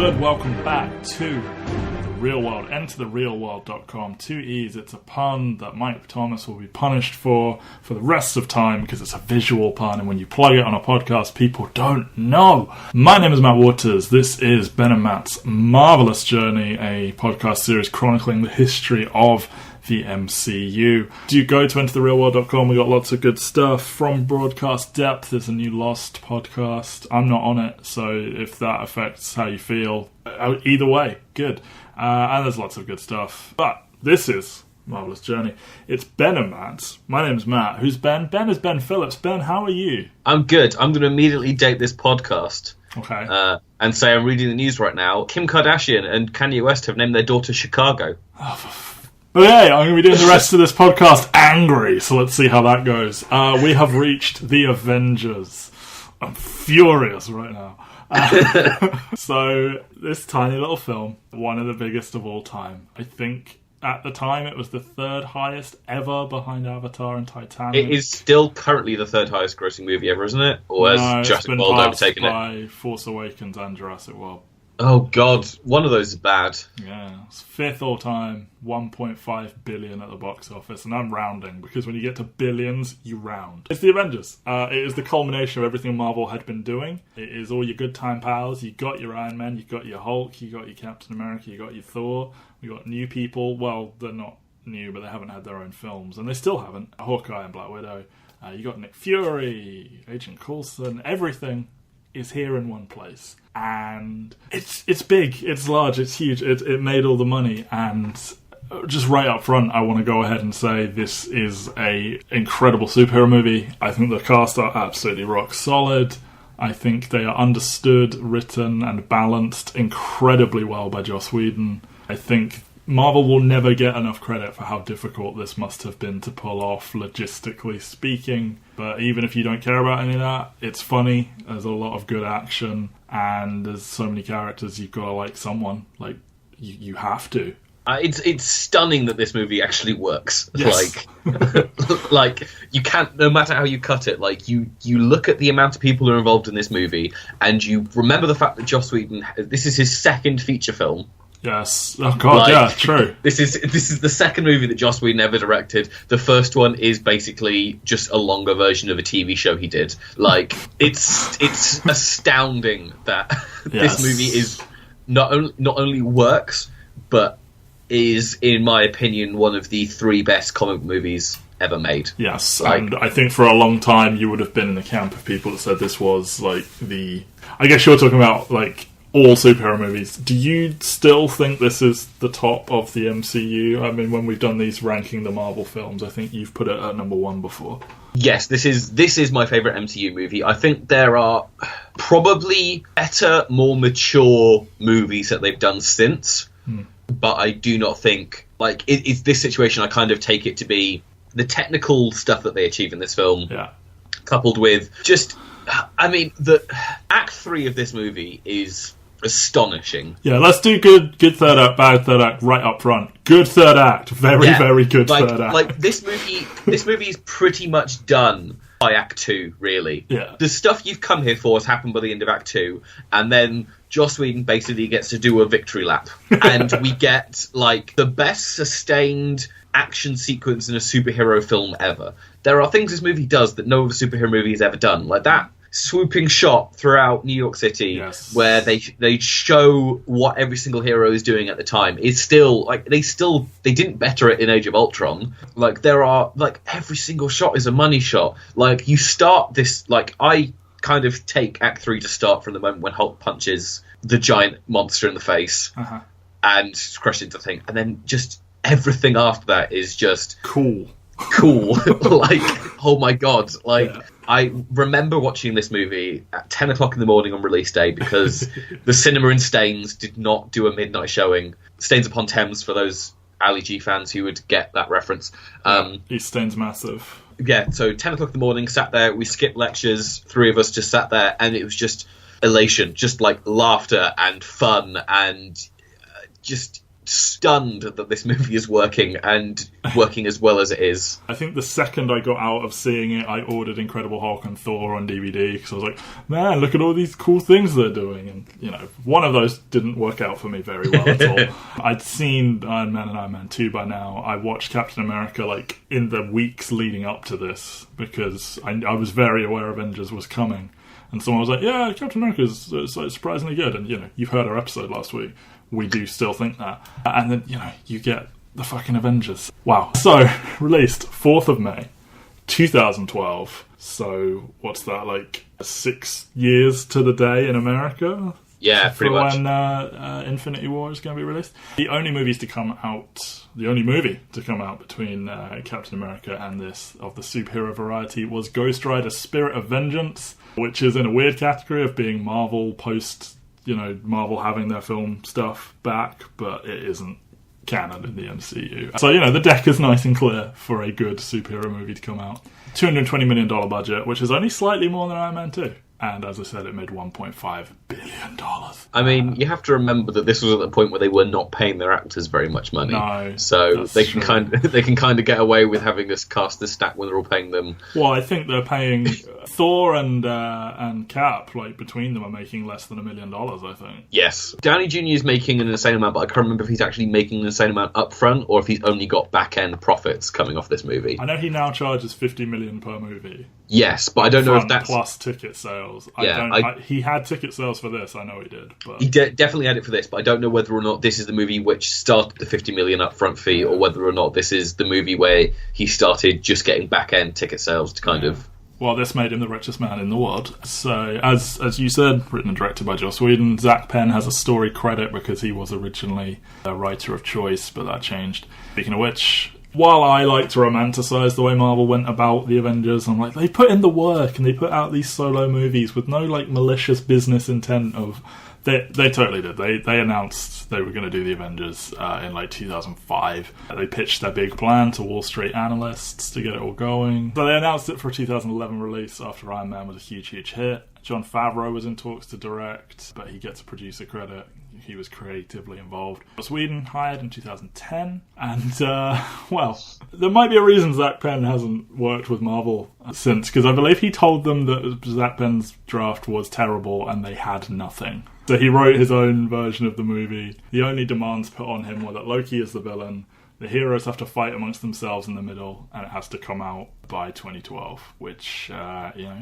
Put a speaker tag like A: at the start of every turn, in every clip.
A: Good, welcome back to The Real World, entertherealworld.com. 2 E's, it's a pun that Mike Thomas will be punished for the rest of time because it's a visual pun, and when you plug it on a podcast, people don't know. My name is Matt Waters. This is Ben and Matt's Marvellous Journey, a podcast series chronicling the history of the MCU. Do you go to entertherealworld.com? We got lots of good stuff. From Broadcast Depth, there's a new Lost podcast. I'm not on it, so if that affects how you feel, either way, good. And there's lots of good stuff. But this is Marvellous Journey. It's Ben and Matt. My name's Matt. Who's Ben? Ben is Ben Phillips. Ben, how are you?
B: I'm good. I'm going to immediately date this podcast.
A: Okay.
B: And say I'm reading the news right now. Kim Kardashian and Kanye West have named their daughter Chicago.
A: Okay, I'm going to be doing the rest of this podcast angry, so let's see how that goes. We have reached the Avengers. I'm furious right now. So, this tiny little film, one of the biggest of all time. I think at the time it was the third highest ever behind Avatar and Titanic.
B: It is still currently the third highest grossing movie ever, isn't it? Or has Jurassic World overtaken it?
A: By Force Awakens and Jurassic World.
B: Oh god, one of those is bad.
A: Yeah, it's fifth all time, 1.5 billion at the box office, and I'm rounding, because when you get to billions, you round. It's the Avengers. It is the culmination of everything Marvel had been doing. It is all your good time pals. You got your Iron Man, you got your Hulk, you got your Captain America, you got your Thor. We got new people. Well, they're not new, but they haven't had their own films, and they still haven't. Hawkeye and Black Widow. You got Nick Fury, Agent Coulson. Everything is here in one place. And it's big, it's large, it's huge, it made all the money, and just right up front I want to go ahead and say this is a incredible superhero movie. I think the cast are absolutely rock solid. I think they are understood, written and balanced incredibly well by Joss Whedon. I think Marvel will never get enough credit for how difficult this must have been to pull off, logistically speaking. But even if you don't care about any of that, it's funny. There's a lot of good action, and there's so many characters. You've got to like someone. Like, you have to.
B: It's stunning that this movie actually works.
A: Yes.
B: Like you can't, no matter how you cut it. Like you look at the amount of people who are involved in this movie, and you remember the fact that Joss Whedon, this is his second feature film.
A: Yes. Oh god, yeah, true.
B: This is the second movie that Joss Whedon ever directed. The first one is basically just a longer version of a TV show he did. Like it's astounding that this movie is not only works, but is, in my opinion, one of the 3 best comic movies ever made.
A: Yes, and I think for a long time you would have been in the camp of people that said this was like I guess you're talking about like all superhero movies. Do you still think this is the top of the MCU? I mean, when we've done these ranking the Marvel films, I think you've put it at number 1 before.
B: Yes, this is my favourite MCU movie. I think there are probably better, more mature movies that they've done since, but I do not think, like, it's this situation, I kind of take it to be the technical stuff that they achieve in this film, coupled with just, I mean, the Act 3 of this movie is astonishing.
A: Yeah, let's do good third act, bad third act right up front. Good third act, very good third act.
B: Like this movie is pretty much done by Act 2, really.
A: Yeah.
B: The stuff you've come here for has happened by the end of Act 2, and then Joss Whedon basically gets to do a victory lap. And we get, like, the best sustained action sequence in a superhero film ever. There are things this movie does that no other superhero movie has ever done, like that swooping shot throughout New York City, where they show what every single hero is doing at the time. Is still like they didn't better it in Age of Ultron. Like there are like every single shot is a money shot. Like you start this, like I kind of take Act 3 to start from the moment when Hulk punches the giant monster in the face and crushes into the thing, and then just everything after that is just
A: cool.
B: Like, oh my god, like I remember watching this movie at 10 o'clock in the morning on release day because the cinema in Staines did not do a midnight showing. Staines upon Thames, for those Ali G fans who would get that reference.
A: East Staines massive.
B: Yeah, so 10 o'clock in the morning, sat there, we skipped lectures, 3 of us just sat there, and it was just elation, just like laughter and fun and just stunned that this movie is working, and working as well as it is.
A: I think the second I got out of seeing it, I ordered Incredible Hulk and Thor on DVD because I was like, man, look at all these cool things they're doing. And, you know, one of those didn't work out for me very well at all. I'd seen Iron Man and Iron Man 2 by now. I watched Captain America, like, in the weeks leading up to this because I was very aware Avengers was coming. And someone was like, yeah, Captain America is surprisingly good. And, you know, you've heard our episode last week. We do still think that. And then, you know, you get the fucking Avengers. Wow. So, released 4th of May, 2012. So, what's that, like 6 years to the day in America?
B: Yeah, pretty much.
A: When Infinity War is going to be released. The only movie to come out between Captain America and this, of the superhero variety, was Ghost Rider Spirit of Vengeance, which is in a weird category of being Marvel post, you know, Marvel having their film stuff back, but it isn't canon in the MCU. So, you know, the deck is nice and clear for a good superhero movie to come out. $220 million budget, which is only slightly more than Iron Man 2. And as I said, it made $1.5 billion.
B: I mean, you have to remember that this was at the point where they were not paying their actors very much money.
A: No,
B: so they can kind of get away with having us cast this stack when they're all paying them.
A: Well, I think they're paying Thor and Cap, like between them, are making less than $1 million. I think.
B: Yes, Downey Jr. is making an insane amount, but I can't remember if he's actually making an insane amount up front or if he's only got back end profits coming off this movie.
A: I know he now charges $50 million per movie.
B: Yes, but I don't know if that's
A: plus ticket sales. He had ticket sales for this. I know he did. But
B: he definitely had it for this, but I don't know whether or not this is the movie which started the $50 million upfront fee, or whether or not this is the movie where he started just getting back end ticket sales to kind of.
A: Well, this made him the richest man in the world. So, as you said, written and directed by Joss Whedon, Zach Penn has a story credit because he was originally a writer of choice, but that changed. Speaking of which, while I like to romanticize the way Marvel went about the Avengers, I'm like, they put in the work and they put out these solo movies with no like malicious business intent of. They totally did. They announced they were going to do the Avengers in like 2005. They pitched their big plan to Wall Street analysts to get it all going. So they announced it for a 2011 release after Iron Man was a huge, huge hit. Jon Favreau was in talks to direct, but he gets a producer credit. He was creatively involved. Sweden hired in 2010, and well, there might be a reason Zach Penn hasn't worked with Marvel since, because I believe he told them that Zach Penn's draft was terrible and they had nothing. So he wrote his own version of the movie. The only demands put on him were that Loki is the villain, the heroes have to fight amongst themselves in the middle, and it has to come out by 2012, which,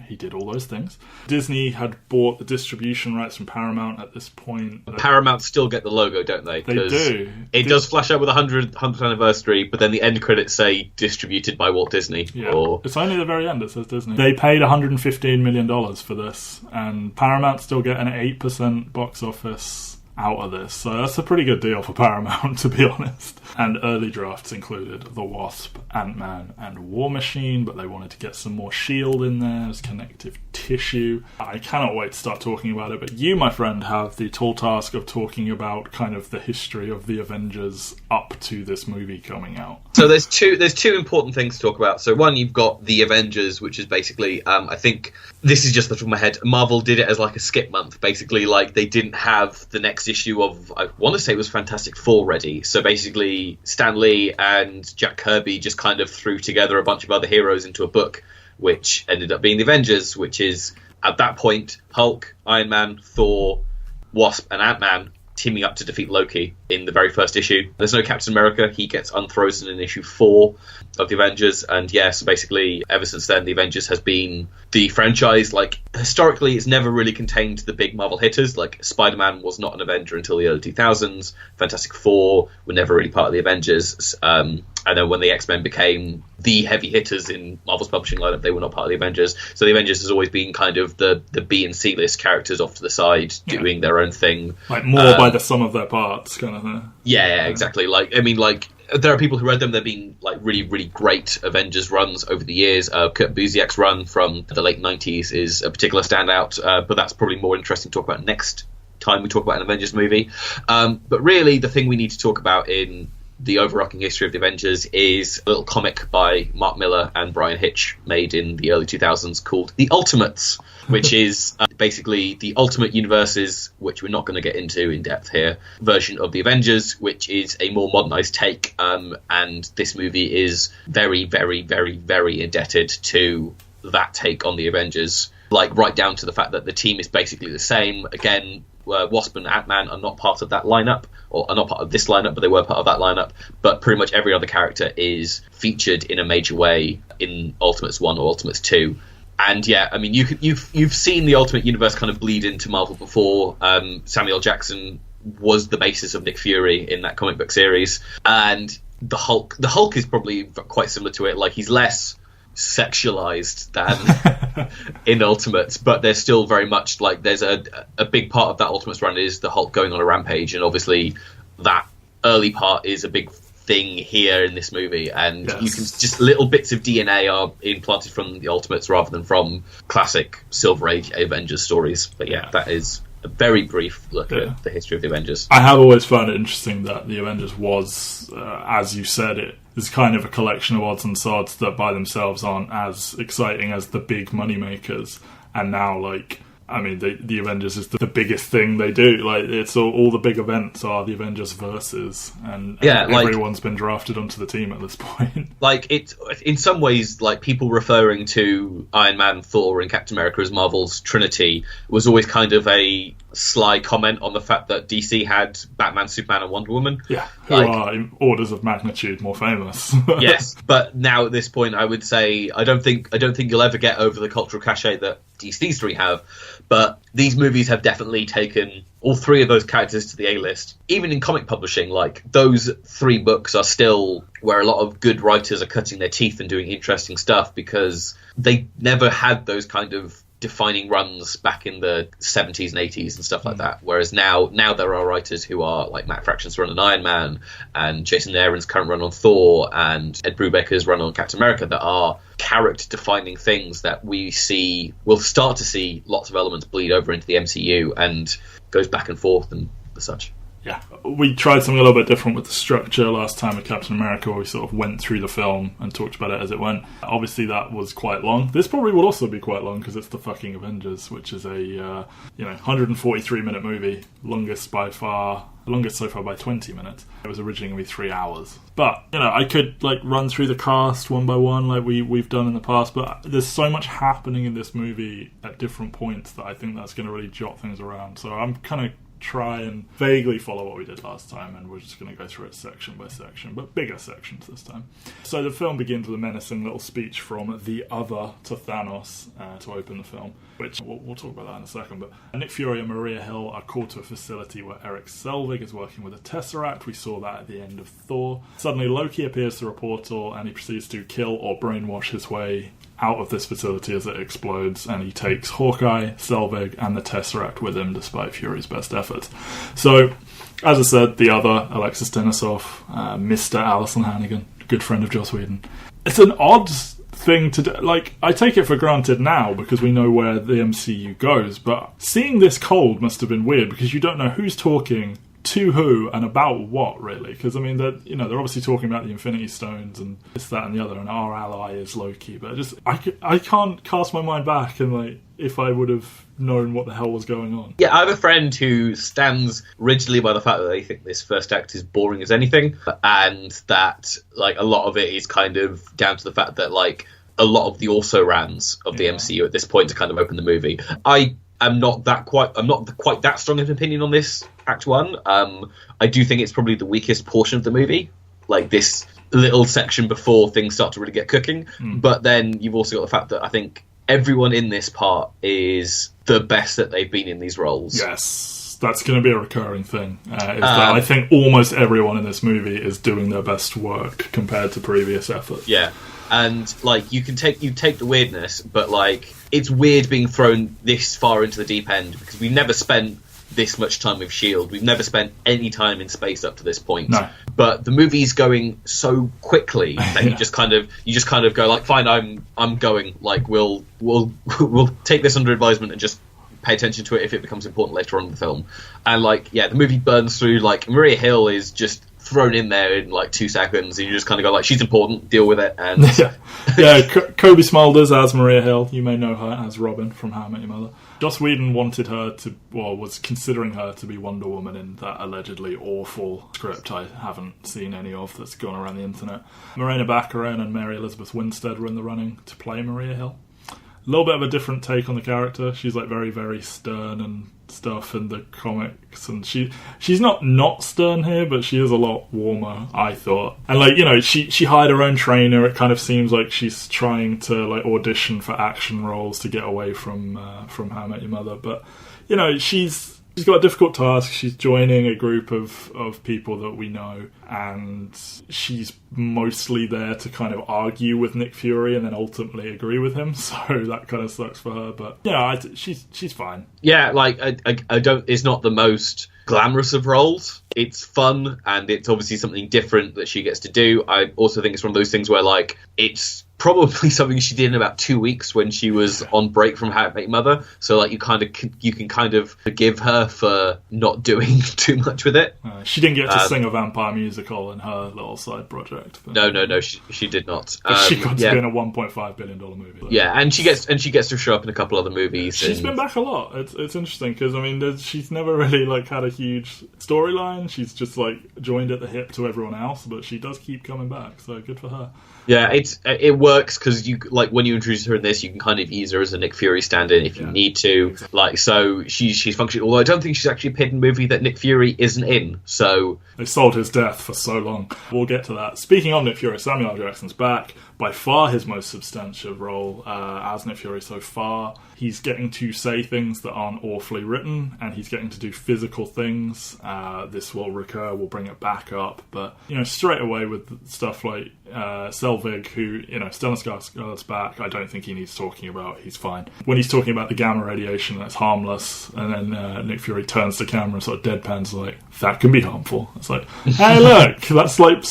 A: he did all those things. Disney had bought the distribution rights from Paramount at this point.
B: Paramount still get the logo, don't they?
A: They do.
B: It does flash out with 100th anniversary, but then the end credits say distributed by Walt Disney.
A: Yeah. It's only at the very end it says Disney. They paid $115 million for this, and Paramount still get an 8% box office out of this, so that's a pretty good deal for Paramount, to be honest. And early drafts included The Wasp, Ant-Man, and War Machine, but they wanted to get some more S.H.I.E.L.D. in there as connective tissue. I cannot wait to start talking about it, but you, my friend, have the tall task of talking about kind of the history of the Avengers up to this movie coming out.
B: So there's two important things to talk about. So one, you've got the Avengers, which is basically, I think this is just the top of my head, Marvel did it as like a skip month. Basically, like they didn't have the next issue of, I want to say it was Fantastic Four ready. So basically, Stan Lee and Jack Kirby just kind of threw together a bunch of other heroes into a book, which ended up being the Avengers, which is, at that point, Hulk, Iron Man, Thor, Wasp, and Ant-Man teaming up to defeat Loki in the very first issue. There's no Captain America. He gets unfrozen in issue 4 of the Avengers. And yeah, so basically, ever since then, the Avengers has been the franchise. Like, historically, it's never really contained the big Marvel hitters. Like, Spider-Man was not an Avenger until the early 2000s. Fantastic Four were never really part of the Avengers. And then when the X-Men became the heavy hitters in Marvel's publishing lineup, they were not part of the Avengers. So the Avengers has always been kind of the B and C list characters off to the side, doing their own thing.
A: Like more by the sum of their parts, kind of thing.
B: Yeah, exactly. Like, I mean, like, there are people who read them. There have been like really, really great Avengers runs over the years. Kurt Busiek's run from the late 90s is a particular standout, but that's probably more interesting to talk about next time we talk about an Avengers movie. But really, the thing we need to talk about in the overarching history of the Avengers is a little comic by Mark Millar and Brian Hitch made in the early 2000s called The Ultimates, which is basically the Ultimate Universes, which we're not going to get into in depth here, version of the Avengers, which is a more modernized take. And this movie is very, very, very, very indebted to that take on the Avengers, like right down to the fact that the team is basically the same. Again, Wasp and Ant-Man are not part of that lineup, or are not part of this lineup, but they were part of that lineup. But pretty much every other character is featured in a major way in Ultimates 1 or Ultimates 2. And yeah, I mean, you've seen the Ultimate Universe kind of bleed into Marvel before. Samuel Jackson was the basis of Nick Fury in that comic book series, and the Hulk is probably quite similar to it. Like, he's less sexualized than in Ultimates, but there's still very much like there's a big part of that Ultimates run is the Hulk going on a rampage, and obviously that early part is a big thing here in this movie, and you can just little bits of DNA are implanted from the Ultimates rather than from classic Silver Age Avengers stories. But yeah, that is a very brief look at the history of the Avengers.
A: I have always found it interesting that the Avengers was, as you said, it is kind of a collection of odds and sods that by themselves aren't as exciting as the big money makers. And now, like, I mean, the Avengers is the biggest thing they do. Like, it's all the big events are the Avengers versus, and everyone's been drafted onto the team at this point.
B: Like, it's in some ways, like, people referring to Iron Man, Thor, and Captain America as Marvel's Trinity was always kind of a sly comment on the fact that DC had Batman, Superman, and Wonder Woman.
A: Yeah, who are in orders of magnitude more famous.
B: Yes, but now at this point, I would say I don't think you'll ever get over the cultural cachet that these three have. But these movies have definitely taken all three of those characters to the A-list. Even in comic publishing, like, those three books are still where a lot of good writers are cutting their teeth and doing interesting stuff, because they never had those kind of defining runs back in the 70s and 80s and stuff like that. Whereas now there are writers who are like Matt Fraction's run on Iron Man, and Jason Aaron's current run on Thor, and Ed Brubaker's run on Captain America, that are character-defining things that we'll start to see lots of elements bleed over into the MCU, and goes back and forth and such.
A: Yeah, we tried something a little bit different with the structure last time with Captain America, where we sort of went through the film and talked about it as it went. Obviously, that was quite long. This probably will also be quite long, because it's the fucking Avengers, which is a 143-minute movie, longest so far by 20 minutes. It was originally going to be 3 hours. But, I could, like, run through the cast one by one like we've done in the past, but there's so much happening in this movie at different points that I think that's going to really jot things around. So I'm kind of try and vaguely follow what we did last time, and we're just going to go through it section by section, but bigger sections this time. So the film begins with a menacing little speech from the Other to Thanos to open the film, which we'll talk about that in a second. But Nick Fury and Maria Hill are called to a facility where Eric Selvig is working with a Tesseract. We saw that at the end of Thor. Suddenly Loki appears through a portal, and he proceeds to kill or brainwash his way out of this facility as it explodes, and he takes Hawkeye, Selvig, and the Tesseract with him despite Fury's best efforts. So, as I said, the Other, Alexis Denisov, Mr. Alison Hannigan, good friend of Joss Whedon. It's an odd thing to do. Like, I take it for granted now because we know where the MCU goes, but seeing this cold must have been weird, because you don't know who's talking to who and about what, really. Because I mean, they're obviously talking about the Infinity Stones and this, that, and the other, and our ally is Loki. But I can't cast my mind back and, like, if I would have known what the hell was going on.
B: Yeah, I have a friend who stands rigidly by the fact that they think this first act is boring as anything, and that, like, a lot of it is kind of down to the fact that, like, a lot of the also-rans of the MCU at this point to kind of open the movie. I'm not quite that strong of an opinion on this Act 1. I do think it's probably the weakest portion of the movie, like this little section before things start to really get cooking. But then you've also got the fact that I think everyone in this part is the best that they've been in these roles.
A: Yes, that's going to be a recurring thing. That I think almost everyone in this movie is doing their best work compared to previous efforts.
B: Yeah. And, like, you take the weirdness, but, like, it's weird being thrown this far into the deep end, because we've never spent this much time with S.H.I.E.L.D. We've never spent any time in space up to this point.
A: No.
B: But the movie's going so quickly that you just kind of go, like, fine, I'm going. Like, we'll take this under advisement and just pay attention to it if it becomes important later on in the film. And, like, yeah, the movie burns through. Like, Maria Hill is just thrown in there in like 2 seconds, and you just kind of go like, she's important, deal with it. And
A: Kobe Smulders as Maria Hill. You may know her as Robin from How I Met Your Mother. Joss Whedon wanted her to, was considering her to be Wonder Woman in that allegedly awful script I haven't seen any of that's gone around the internet. Morena Baccarin and Mary Elizabeth Winstead were in the running to play Maria Hill. A little bit of a different take on the character. She's like very, very stern and stuff in the comics, and she's not stern here, but she is a lot warmer, I thought. And like, you know, she hired her own trainer. It kind of seems like she's trying to like audition for action roles to get away from How I Met Your Mother. But you know, she's got a difficult task. She's joining a group of people that we know, and she's mostly there to kind of argue with Nick Fury and then ultimately agree with him. So that kind of sucks for her. But yeah, she's fine.
B: Yeah, like I don't. It's not the most glamorous of roles. It's fun, and it's obviously something different that she gets to do. I also think it's one of those things where like it's probably something she did in about 2 weeks when she was on break from How I Met Your Mother. So like you can kind of forgive her for not doing too much with it.
A: She didn't get to sing a vampire musical in her little side project. But,
B: no, she did not.
A: She got to be in a $1.5 billion movie. So.
B: Yeah, and she gets to show up in a couple other movies.
A: She's been back a lot. It's interesting because I mean, she's never really like had a huge storyline. She's just like joined at the hip to everyone else, but she does keep coming back. So good for her.
B: Yeah, it works because you like when you introduce her in this, you can kind of use her as a Nick Fury stand-in if you need to. Exactly. Like, so she's functioning. Although I don't think she's actually appeared in a movie that Nick Fury isn't in. So
A: they sold his death for so long. We'll get to that. Speaking of Nick Fury, Samuel L. Jackson's back. By far his most substantive role as Nick Fury so far. He's getting to say things that aren't awfully written, and he's getting to do physical things. This will recur, we'll bring it back up. But, you know, straight away with stuff like Selvig, who, you know, Stellan Skarsgård's back, I don't think he needs talking about. He's fine. When he's talking about the gamma radiation, that's harmless, and then Nick Fury turns to camera and sort of deadpans like, that can be harmful. It's like, hey, look, that's like,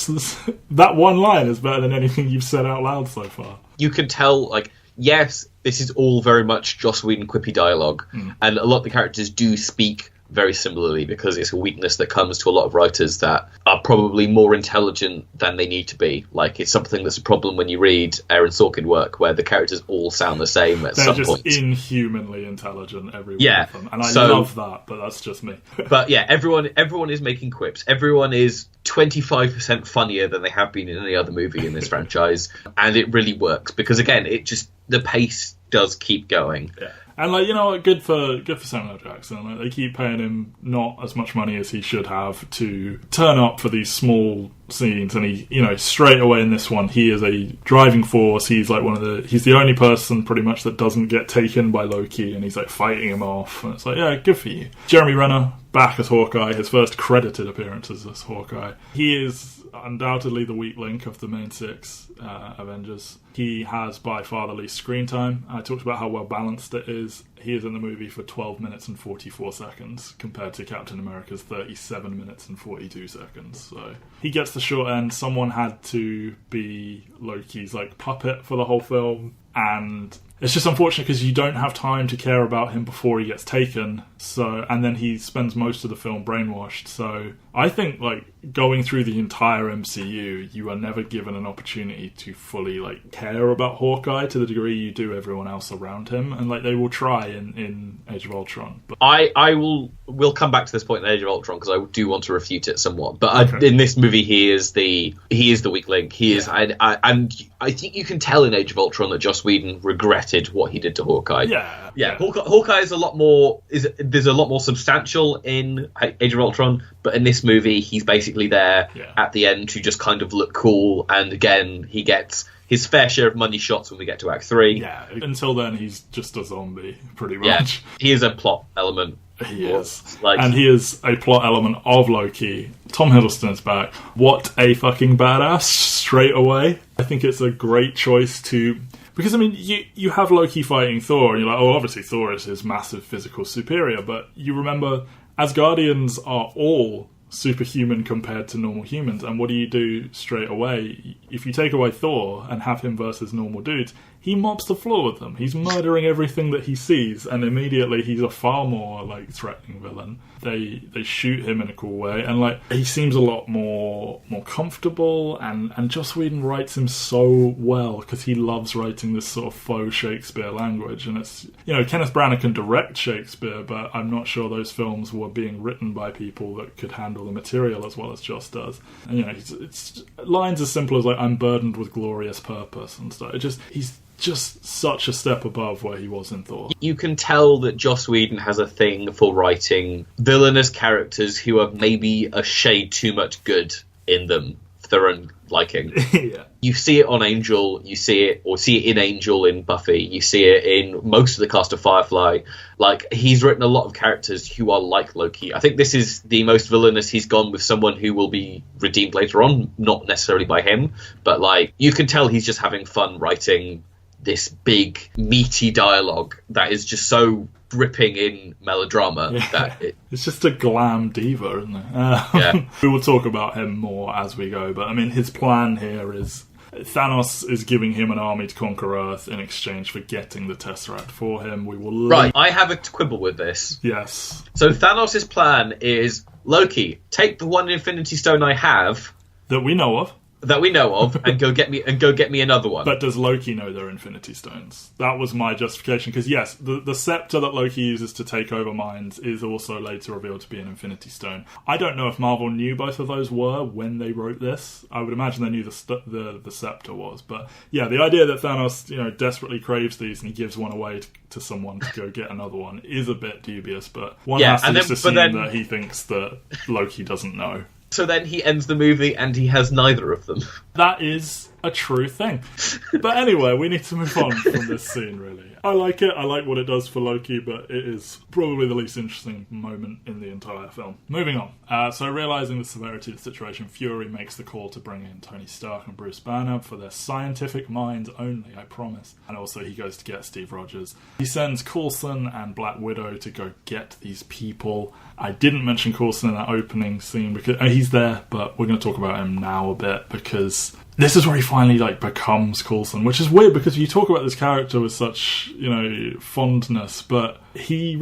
A: that one line is better than anything you've said out loud so far.
B: You can tell, like, yes, this is all very much Joss Whedon quippy dialogue, and a lot of the characters do speak very similarly because it's a weakness that comes to a lot of writers that are probably more intelligent than they need to be. Like, it's something that's a problem when you read Aaron Sorkin work where the characters all sound the same at some point.
A: They're just inhumanly intelligent, every one of them. And I love that, but that's just me.
B: But yeah, everyone is making quips. Everyone is 25% funnier than they have been in any other movie in this franchise, and it really works because, again, the pace does keep going.
A: Yeah. And like, you know, good for Samuel L. Jackson. Like, they keep paying him not as much money as he should have to turn up for these small scenes, and he, you know, straight away in this one, he is a driving force. He's like he's the only person pretty much that doesn't get taken by Loki, and he's like fighting him off. And it's like, yeah, good for you. Jeremy Renner back as Hawkeye, his first credited appearance as Hawkeye. He is undoubtedly the weak link of the main 6 Avengers. He has by far the least screen time. I talked about how well balanced it is. He is in the movie for 12 minutes and 44 seconds compared to Captain America's 37 minutes and 42 seconds. So he gets the short end. Someone had to be Loki's like puppet for the whole film, and it's just unfortunate because you don't have time to care about him before he gets taken. So, and then he spends most of the film brainwashed. So I think like going through the entire MCU, you are never given an opportunity to fully like care about Hawkeye to the degree you do everyone else around him, and like they will try in Age of Ultron. But
B: we'll come back to this point in Age of Ultron because I do want to refute it somewhat. But in this movie, he is the weak link. He is, and I think you can tell in Age of Ultron that Joss Whedon regretted what he did to Hawkeye. Yeah. Hawkeye is a lot more. There's a lot more substantial in Age of Ultron, but in this movie, he's basically there at the end to just kind of look cool. And again, he gets his fair share of money shots when we get to Act 3.
A: Yeah, until then, he's just a zombie, pretty much.
B: Yeah, he is a plot element.
A: He is. And he is a plot element of Loki. Tom Hiddleston's back. What a fucking badass, straight away. I think it's a great choice to... Because, I mean, you have Loki fighting Thor, and you're like, oh, obviously Thor is his massive physical superior, but you remember Asgardians are all superhuman compared to normal humans. And what do you do straight away? If you take away Thor and have him versus normal dudes, he mops the floor with them. He's murdering everything that he sees, and immediately he's a far more like threatening villain. They shoot him in a cool way, and like he seems a lot more comfortable. And Joss Whedon writes him so well because he loves writing this sort of faux Shakespeare language. And it's, Kenneth Branagh can direct Shakespeare, but I'm not sure those films were being written by people that could handle the material as well as Joss does. And it's lines as simple as like, "I'm burdened with glorious purpose" and stuff. He's just such a step above where he was in Thor.
B: You can tell that Joss Whedon has a thing for writing villainous characters who are maybe a shade too much good in them for their own liking.
A: Yeah.
B: You see it on Angel, you see it in Angel in Buffy, you see it in most of the cast of Firefly. Like, he's written a lot of characters who are like Loki. I think this is the most villainous he's gone with someone who will be redeemed later on, not necessarily by him, but like, you can tell he's just having fun writing this big, meaty dialogue that is just so gripping in melodrama.
A: Yeah. It's just a glam diva, isn't it? We will talk about him more as we go, but I mean, his plan here is Thanos is giving him an army to conquer Earth in exchange for getting the Tesseract for him.
B: Right, I have a quibble with this.
A: Yes.
B: So Thanos' plan is, Loki, take the one Infinity Stone I have...
A: that we know of,
B: and go get me another one.
A: But does Loki know they're Infinity Stones? That was my justification, because yes, the scepter that Loki uses to take over minds is also later revealed to be an Infinity Stone. I don't know if Marvel knew both of those were when they wrote this. I would imagine they knew the scepter was, but yeah, the idea that Thanos desperately craves these and he gives one away to someone to go get another one is a bit dubious. But one has to just assume that he thinks that Loki doesn't know.
B: So then he ends the movie and he has neither of them.
A: That is a true thing. But anyway, we need to move on from this scene, really. I like it. I like what it does for Loki, but it is probably the least interesting moment in the entire film. Moving on. So realising the severity of the situation, Fury makes the call to bring in Tony Stark and Bruce Banner for their scientific minds only, I promise. And also he goes to get Steve Rogers. He sends Coulson and Black Widow to go get these people. I didn't mention Coulson in that opening scene because he's there, but we're going to talk about him now a bit because this is where he finally becomes Coulson, which is weird because you talk about this character with such fondness, but he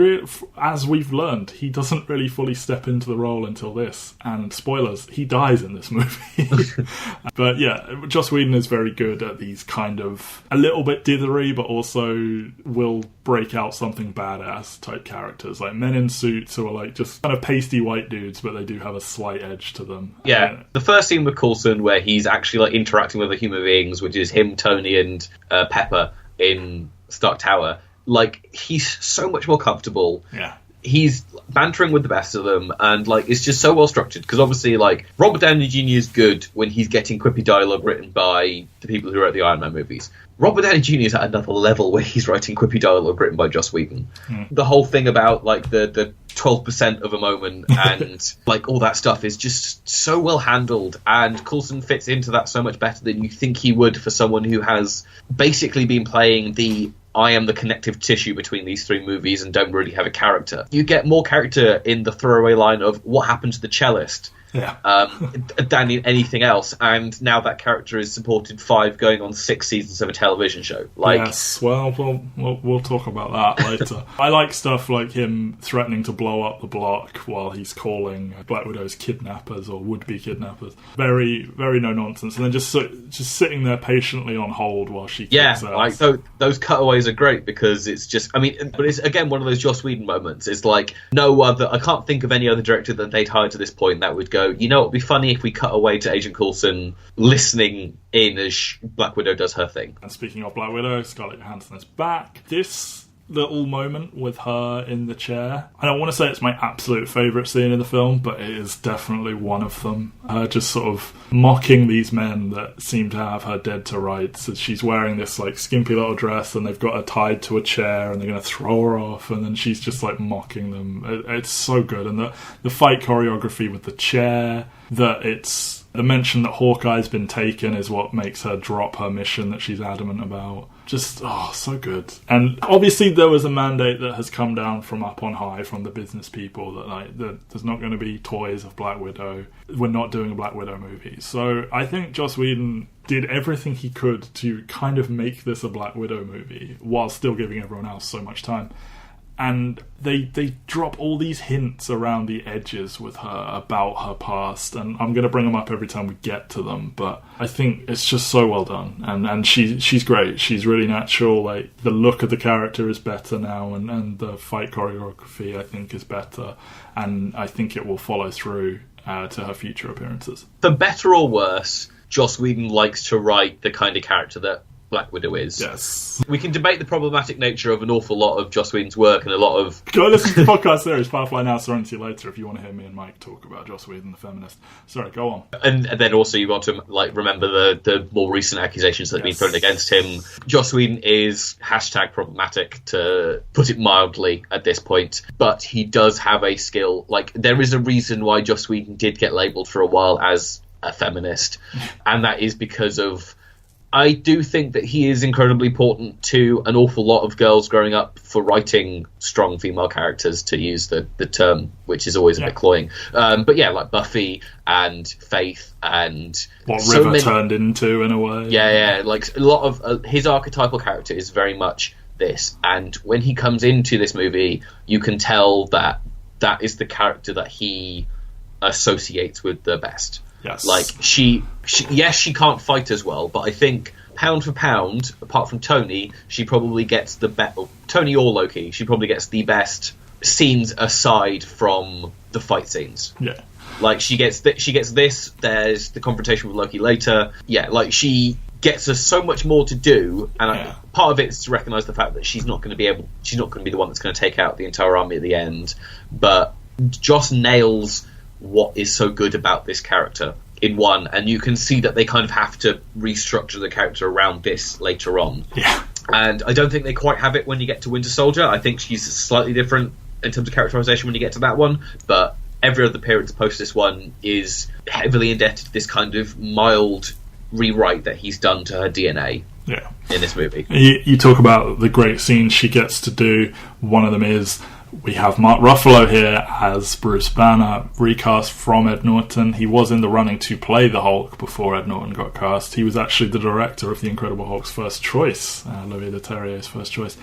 A: as we've learned, he doesn't really fully step into the role until this. And spoilers, he dies in this movie. But yeah, Joss Whedon is very good at these kind of a little bit dithery, but also will break out something badass type characters, like men in suits who are just kind of pasty white dudes, but they do have a slight edge to them.
B: Yeah, the first scene with Coulson where he's actually interacting with other human beings, which is him, Tony, and Pepper in Stark Tower. He's so much more comfortable.
A: Yeah.
B: He's bantering with the best of them, and it's just so well structured. Because obviously, Robert Downey Jr. is good when he's getting quippy dialogue written by the people who wrote the Iron Man movies. Robert Downey Jr. is at another level where he's writing quippy dialogue written by Joss Whedon. The whole thing about the 12% of a moment and all that stuff is just so well handled, and Coulson fits into that so much better than you think he would for someone who has basically been playing the I am the connective tissue between these three movies and don't really have a character. You get more character in the throwaway line of what happened to the cellist.
A: Yeah.
B: Than in anything else, and now that character is supported 5 going on 6 seasons of a television show.
A: Yes, well, we'll talk about that later. I like stuff like him threatening to blow up the block while he's calling Black Widow's kidnappers or would-be kidnappers. Very, very no nonsense, and then just sitting there patiently on hold while she kicks ass.
B: Those cutaways are great because it's just, but it's again one of those Joss Whedon moments. It's no other. I can't think of any other director that they'd hired to this point that would go, it would be funny if we cut away to Agent Coulson listening in as Black Widow does her thing.
A: And speaking of Black Widow, Scarlett Johansson is back. This little moment with her in the chair, I don't want to say it's my absolute favourite scene in the film, but it is definitely one of them. Her just sort of mocking these men that seem to have her dead to rights. So she's wearing this skimpy little dress and they've got her tied to a chair and they're going to throw her off, and then she's just mocking them. It's so good. And the fight choreography with the chair, that it's The mention that Hawkeye's been taken is what makes her drop her mission that she's adamant about. Just, so good. And obviously there was a mandate that has come down from up on high from the business people that there's not going to be toys of Black Widow. We're not doing a Black Widow movie. So I think Joss Whedon did everything he could to kind of make this a Black Widow movie while still giving everyone else so much time. And they drop all these hints around the edges with her about her past, and I'm going to bring them up every time we get to them, but I think it's just so well done, and she's great. She's really natural. Like, the look of the character is better now, and the fight choreography, I think, is better, and I think it will follow through to her future appearances.
B: For better or worse, Joss Whedon likes to write the kind of character that Black Widow is.
A: Yes.
B: We can debate the problematic nature of an awful lot of Joss Whedon's work and a lot of...
A: Go listen to the podcast series, Firefly Now, Serenity Later, if you want to hear me and Mike talk about Joss Whedon, the feminist. Sorry, go on.
B: And then also you want to remember the more recent accusations that have been thrown against him. Joss Whedon is #problematic, to put it mildly, at this point. But he does have a skill. There is a reason why Joss Whedon did get labelled for a while as a feminist. And that is because of... I do think that he is incredibly important to an awful lot of girls growing up for writing strong female characters, to use the term, which is always a bit cloying. But yeah, like Buffy and Faith and...
A: What River turned into, in a way.
B: Yeah, like a lot of... his archetypal character is very much this. And when he comes into this movie, you can tell that that is the character that he associates with the best.
A: Yes.
B: Like, she can't fight as well, but I think pound for pound, apart from Tony, she probably gets the best... Tony or Loki, she probably gets the best scenes aside from the fight scenes.
A: Yeah.
B: Like, she gets this, there's the confrontation with Loki later. Yeah, like, she gets us so much more to do, and part of it is to recognise the fact that she's not going to be the one that's going to take out the entire army at the end, but Joss nails what is so good about this character in one, and you can see that they kind of have to restructure the character around this later on.
A: Yeah.
B: And I don't think they quite have it when you get to Winter Soldier. I think she's slightly different in terms of characterization when you get to that one, but every other appearance post this one is heavily indebted to this kind of mild rewrite that he's done to her DNA.
A: Yeah.
B: In this movie.
A: You talk about the great scenes she gets to do. One of them is... we have Mark Ruffalo here as Bruce Banner, recast from Ed Norton. He was in the running to play the Hulk before Ed Norton got cast. He was actually the director of The Incredible Hulk's first choice, Olivier Leterrier's first choice.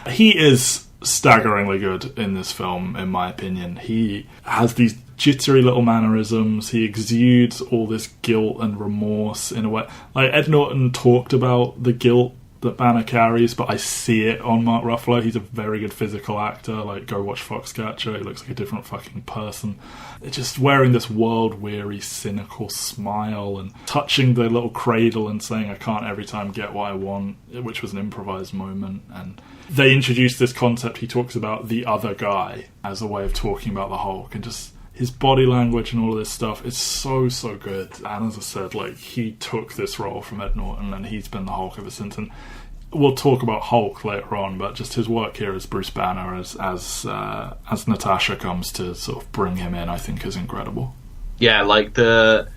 A: He is staggeringly good in this film, in my opinion. He has these jittery little mannerisms. He exudes all this guilt and remorse in a way. Like, Ed Norton talked about the guilt that Banner carries, but I see it on Mark Ruffalo. He's a very good physical actor. Like, go watch Foxcatcher. He looks like a different fucking person. Just wearing this world-weary, cynical smile and touching the little cradle and saying, I can't every time get what I want, which was an improvised moment. And they introduced this concept. He talks about the other guy as a way of talking about the Hulk, and just his body language and all of this stuff is so good. And as I said, like, he took this role from Ed Norton, and he's been the Hulk ever since. And we'll talk about Hulk later on, but just his work here as Bruce Banner, as Natasha comes to sort of bring him in, I think is incredible. Yeah,
B: like the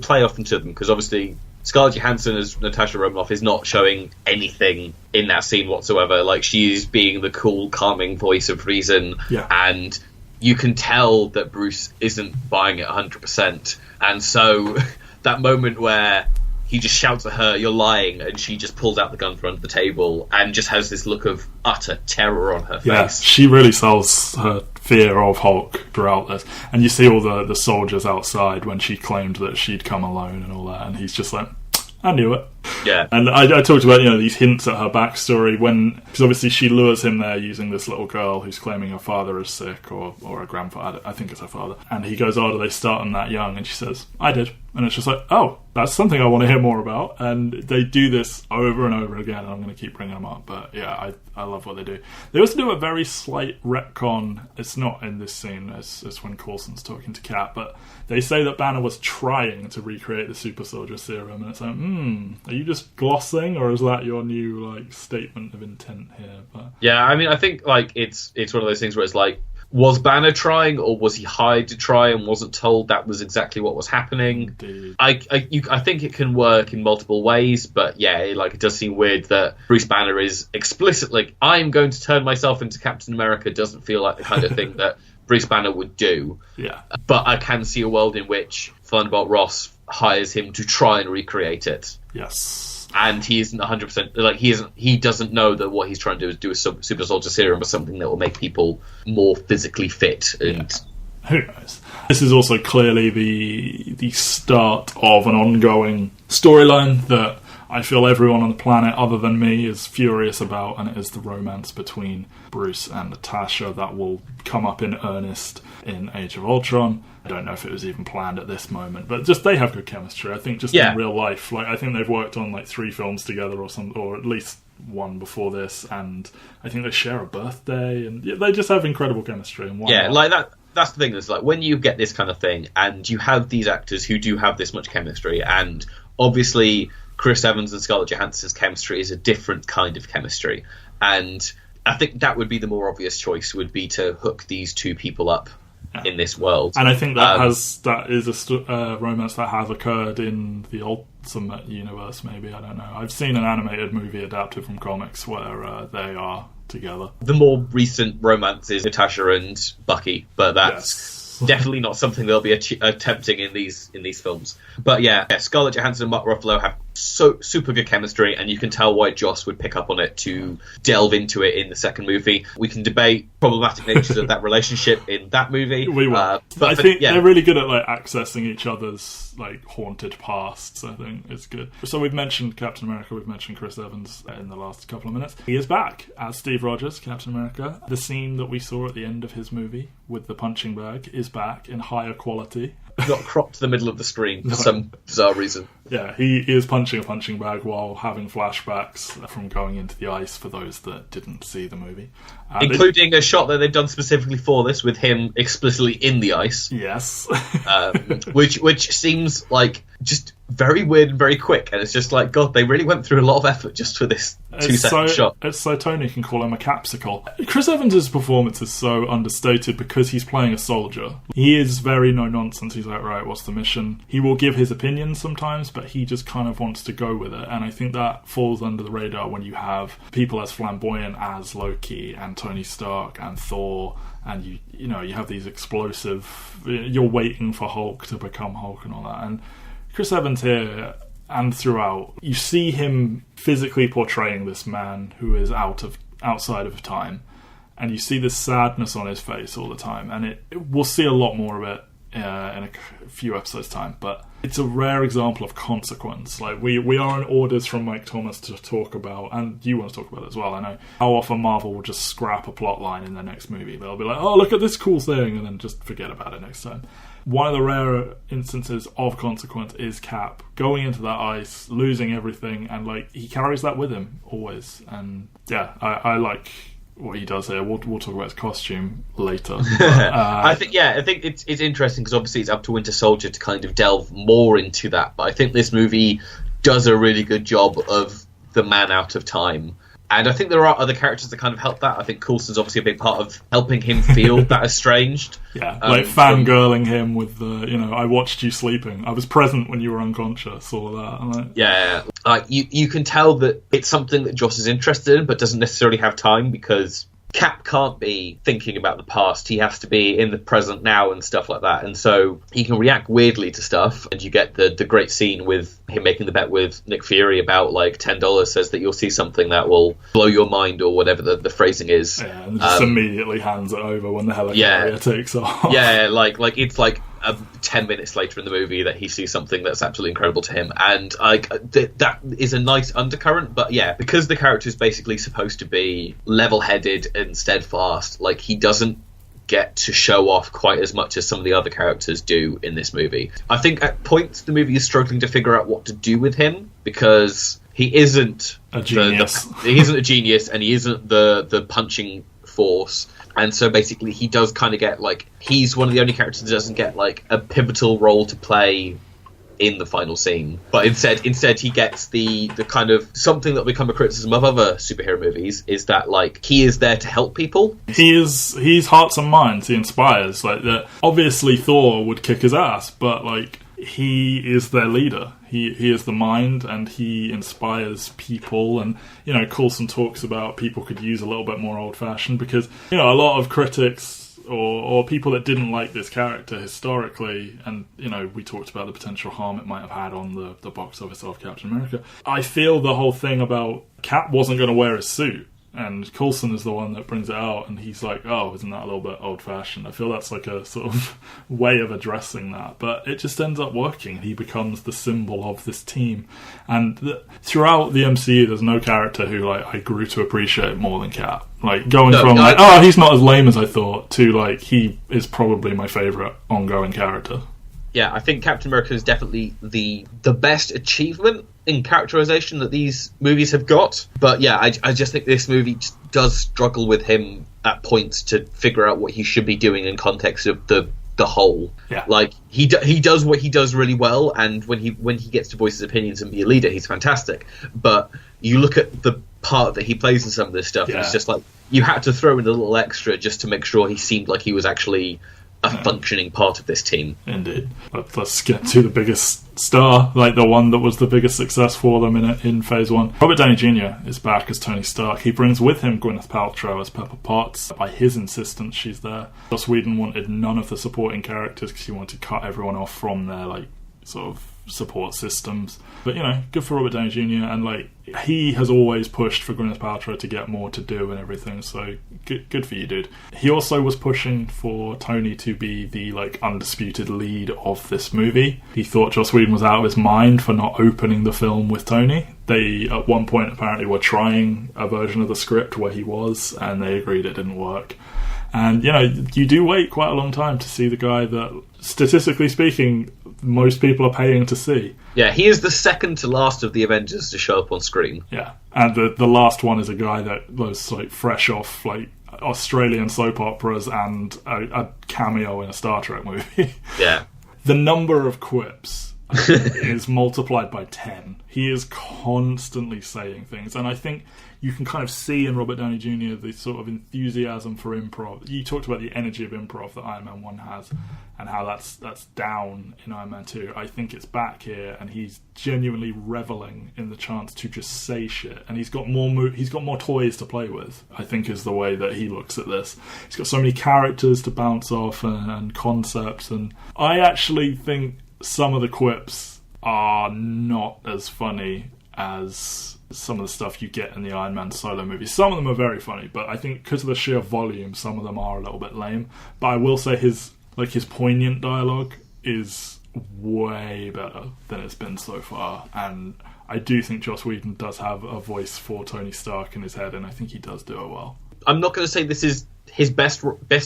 B: play off into them, because obviously Scarlett Johansson as Natasha Romanoff is not showing anything in that scene whatsoever. Like, she's being the cool, calming voice of reason, and you can tell that Bruce isn't buying it 100%. And so that moment where he just shouts at her, "You're lying," and she just pulls out the gun from under the table and just has this look of utter terror on her face.
A: Yeah, she really sells her fear of Hulk throughout this. And you see all the soldiers outside when she claimed that she'd come alone and all that, and he's just like, I knew it.
B: Yeah.
A: And I talked about, these hints at her backstory because obviously she lures him there using this little girl who's claiming her father is sick, or her grandfather, I think it's her father. And he goes, do they start them that young? And she says, I did. And it's just like, oh, that's something I want to hear more about. And they do this over and over again, and I'm going to keep bringing them up. But yeah, I love what they do. They also do a very slight retcon. It's not in this scene, it's when Coulson's talking to Kat, but they say that Banner was trying to recreate the super soldier serum, and it's like, are you just glossing, or is that your new statement of intent here? But
B: yeah, I mean, I think it's one of those things where it's like, was Banner trying, or was he hired to try and wasn't told that was exactly what was happening? I think it can work in multiple ways, but yeah, it does seem weird that Bruce Banner is explicitly, I'm going to turn myself into Captain America, doesn't feel like the kind of thing that Bruce Banner would do.
A: Yeah.
B: But I can see a world in which Thunderbolt Ross hires him to try and recreate it.
A: Yes.
B: And he isn't 100%, he doesn't know that what he's trying to do is super soldier serum or something that will make people more physically fit. And
A: who knows? This is also clearly the start of an ongoing storyline that I feel everyone on the planet other than me is furious about, and it is the romance between Bruce and Natasha that will come up in earnest in Age of Ultron. I don't know if it was even planned at this moment, but just they have good chemistry. I think in real life, I think they've worked on 3 films together or at least one before this, and I think they share a birthday, and they just have incredible chemistry. And
B: that's the thing. Is when you get this kind of thing, and you have these actors who do have this much chemistry, and obviously Chris Evans and Scarlett Johansson's chemistry is a different kind of chemistry, and I think that would be the more obvious choice, would be to hook these two people up in this world.
A: And I think that is a romance that has occurred in the Ultimate Universe, maybe, I don't know. I've seen an animated movie adapted from comics where they are together.
B: The more recent romance is Natasha and Bucky, but that's definitely not something they'll be attempting in these films. But Scarlett Johansson and Mark Ruffalo have super good chemistry, and you can tell why Joss would pick up on it to delve into it in the second movie. We can debate problematic natures of that relationship in that movie.
A: We will. But I think they're really good at accessing each other's haunted pasts. I think it's good. So we've mentioned Captain America, we've mentioned Chris Evans in the last couple of minutes. He is back as Steve Rogers, Captain America. The scene that we saw at the end of his movie with the punching bag is back in higher quality.
B: Not cropped to the middle of the screen for some bizarre reason.
A: Yeah, he is punching a punching bag while having flashbacks from going into the ice, for those that didn't see the movie.
B: Including a shot that they've done specifically for this, with him explicitly in the ice.
A: Yes.
B: which seems just very weird and very quick, and it's just God, they really went through a lot of effort just for this 2-second shot.
A: It's so Tony can call him a capsicle. Chris Evans' performance is so understated because he's playing a soldier. He is very no-nonsense. He's right, what's the mission? He will give his opinions sometimes, but he just kind of wants to go with it, and I think that falls under the radar when you have people as flamboyant as Loki and Tony Stark and Thor, and you have these explosive... You're waiting for Hulk to become Hulk and all that, and Chris Evans here and throughout, you see him physically portraying this man who is outside of time, and you see this sadness on his face all the time, and we'll see a lot more of it in a few episodes' time, but it's a rare example of consequence. We are on orders from Mike Thomas to talk about, and you want to talk about it as well, I know, how often Marvel will just scrap a plot line in their next movie. They'll be like, oh, look at this cool thing, and then just forget about it next time. One of the rare instances of consequence is Cap going into that ice, losing everything, and he carries that with him always. And I like what he does here. We'll talk about his costume later. But,
B: I think it's interesting because obviously it's up to Winter Soldier to kind of delve more into that. But I think this movie does a really good job of the man out of time. And I think there are other characters that kind of help that. I think Coulson's obviously a big part of helping him feel that estranged.
A: Yeah, fangirling him with the, I watched you sleeping. I was present when you were unconscious, all of that.
B: You can tell that it's something that Joss is interested in, but doesn't necessarily have time, because Cap can't be thinking about the past. He has to be in the present now and stuff like that. And so he can react weirdly to stuff. And you get the great scene with him making the bet with Nick Fury about $10 says that you'll see something that will blow your mind, or whatever the phrasing is.
A: Yeah, and just immediately hands it over when the helicarrier takes off.
B: Yeah, it's 10 minutes later in the movie that he sees something that's absolutely incredible to him, and that is a nice undercurrent. But because the character is basically supposed to be level-headed and steadfast, he doesn't get to show off quite as much as some of the other characters do in this movie. I think at points the movie is struggling to figure out what to do with him, because he isn't
A: a genius.
B: He isn't a genius, and he isn't the punching force. And so basically he does kind of get he's one of the only characters that doesn't get a pivotal role to play in the final scene. But instead he gets the kind of something that will become a criticism of other superhero movies, is that like he is there to help people.
A: He's hearts and minds. He inspires. Like that. Obviously, Thor would kick his ass, but like he is their leader. He is the mind, and he inspires people. And Coulson talks about people could use a little bit more old-fashioned, because a lot of critics or people that didn't like this character historically, and we talked about the potential harm it might have had on the box office of Captain America. I feel the whole thing about Cap wasn't going to wear his suit, and Coulson is the one that brings it out, and he's like, oh, isn't that a little bit old-fashioned? I feel that's like a sort of way of addressing that, but it just ends up working. He becomes the symbol of this team, and throughout the MCU, there's no character who I grew to appreciate more than Cap. He's not as lame as I thought, to he is probably my favourite ongoing character.
B: Yeah, I think Captain America is definitely the best achievement in characterization that these movies have got. But yeah, I just think this movie does struggle with him at points to figure out what he should be doing in context of the whole.
A: Yeah.
B: Like he does what he does really well, and when he gets to voice his opinions and be a leader, he's fantastic. But you look at the part that he plays in some of this stuff, and it's just like you had to throw in a little extra just to make sure he seemed like he was actually a functioning part of this team.
A: Indeed. But let's get to the biggest star, the one that was the biggest success for them in Phase 1. Robert Downey Jr. is back as Tony Stark. He brings with him Gwyneth Paltrow as Pepper Potts. By his insistence, she's there. Joss Whedon wanted none of the supporting characters because he wanted to cut everyone off from their sort of support systems. But good for Robert Downey Jr. and he has always pushed for Gwyneth Paltrow to get more to do and everything, so good for you, dude. He also was pushing for Tony to be the undisputed lead of this movie. He thought Joss Whedon was out of his mind for not opening the film with Tony. They at one point apparently were trying a version of the script where he was, and they agreed it didn't work. And you do wait quite a long time to see the guy that, statistically speaking, most people are paying to see.
B: Yeah, he is the second to last of the Avengers to show up on screen.
A: Yeah, and the last one is a guy that was fresh off Australian soap operas and a cameo in a Star Trek movie.
B: Yeah.
A: The number of quips is multiplied by 10. He is constantly saying things, and I think you can kind of see in Robert Downey Jr. the sort of enthusiasm for improv. You talked about the energy of improv that Iron Man 1 has, and how that's down in Iron Man 2. I think it's back here, and he's genuinely reveling in the chance to just say shit. And he's got more toys to play with, I think, is the way that he looks at this. He's got so many characters to bounce off and concepts, and I actually think some of the quips are not as funny as some of the stuff you get in the Iron Man solo movies. Some of them are very funny, but I think because of the sheer volume, some of them are a little bit lame. But I will say his poignant dialogue is way better than it's been so far, and I do think Joss Whedon does have a voice for Tony Stark in his head, and I think he does do it well.
B: I'm not going to say this is his best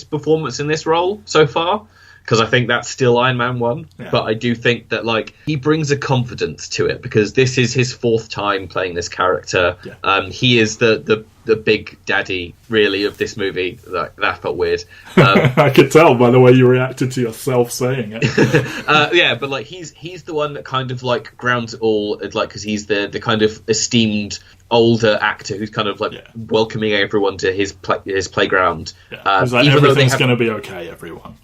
B: performance in this role so far, because I think that's still Iron Man 1. Yeah. But I do think that he brings a confidence to it, because this is his fourth time playing this character. Yeah. He is the big daddy, really, of this movie. That felt weird.
A: I could tell by the way you reacted to yourself saying it.
B: Yeah, but he's the one that kind of grounds it all, because he's the kind of esteemed older actor who's kind of welcoming everyone to his playground.
A: Yeah. He's everything's going to be okay, everyone.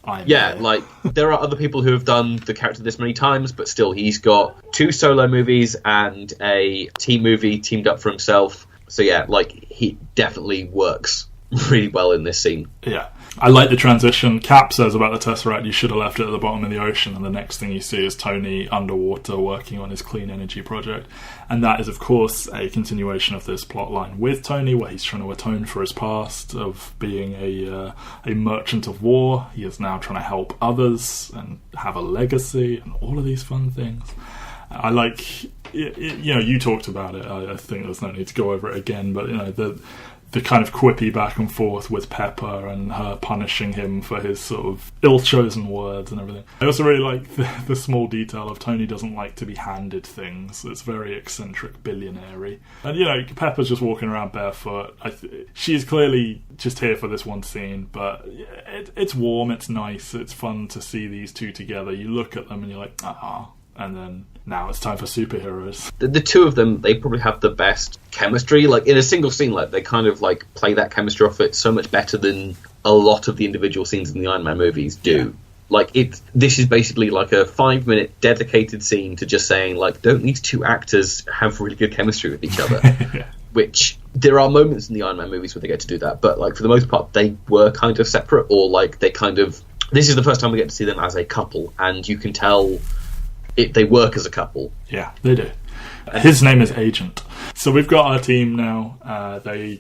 B: There are other people who have done the character this many times, but still, he's got 2 solo movies and a team movie teamed up for himself. So yeah, he definitely works really well in this scene.
A: Yeah. I like the transition. Cap says about the Tesseract, you should have left it at the bottom of the ocean, and the next thing you see is Tony underwater working on his clean energy project. And that is, of course, a continuation of this plotline with Tony, where he's trying to atone for his past of being a merchant of war. He is now trying to help others and have a legacy and all of these fun things. I like, you talked about it. I think there's no need to go over it again, but the kind of quippy back and forth with Pepper and her punishing him for his sort of ill-chosen words and everything. I also really like the small detail of Tony doesn't like to be handed things. It's very eccentric, billionaire-y. And, Pepper's just walking around barefoot. She's clearly just here for this one scene, but it's warm, it's nice, it's fun to see these two together. You look at them and you're like, and then now it's time for superheroes.
B: The two of them, they probably have the best chemistry. Like, in a single scene, like, they kind of, like, play that chemistry off it so much better than a lot of the individual scenes in the Iron Man movies do. Yeah. Like, this is basically like a 5-minute dedicated scene to just saying, like, don't these two actors have really good chemistry with each other?
A: Yeah.
B: Which, there are moments in the Iron Man movies where they get to do that, but, like, for the most part, they were kind of separate, or, like, they kind of... This is the first time we get to see them as a couple, and you can tell they work as a couple.
A: Yeah, they do. His name is Agent. So we've got our team now. They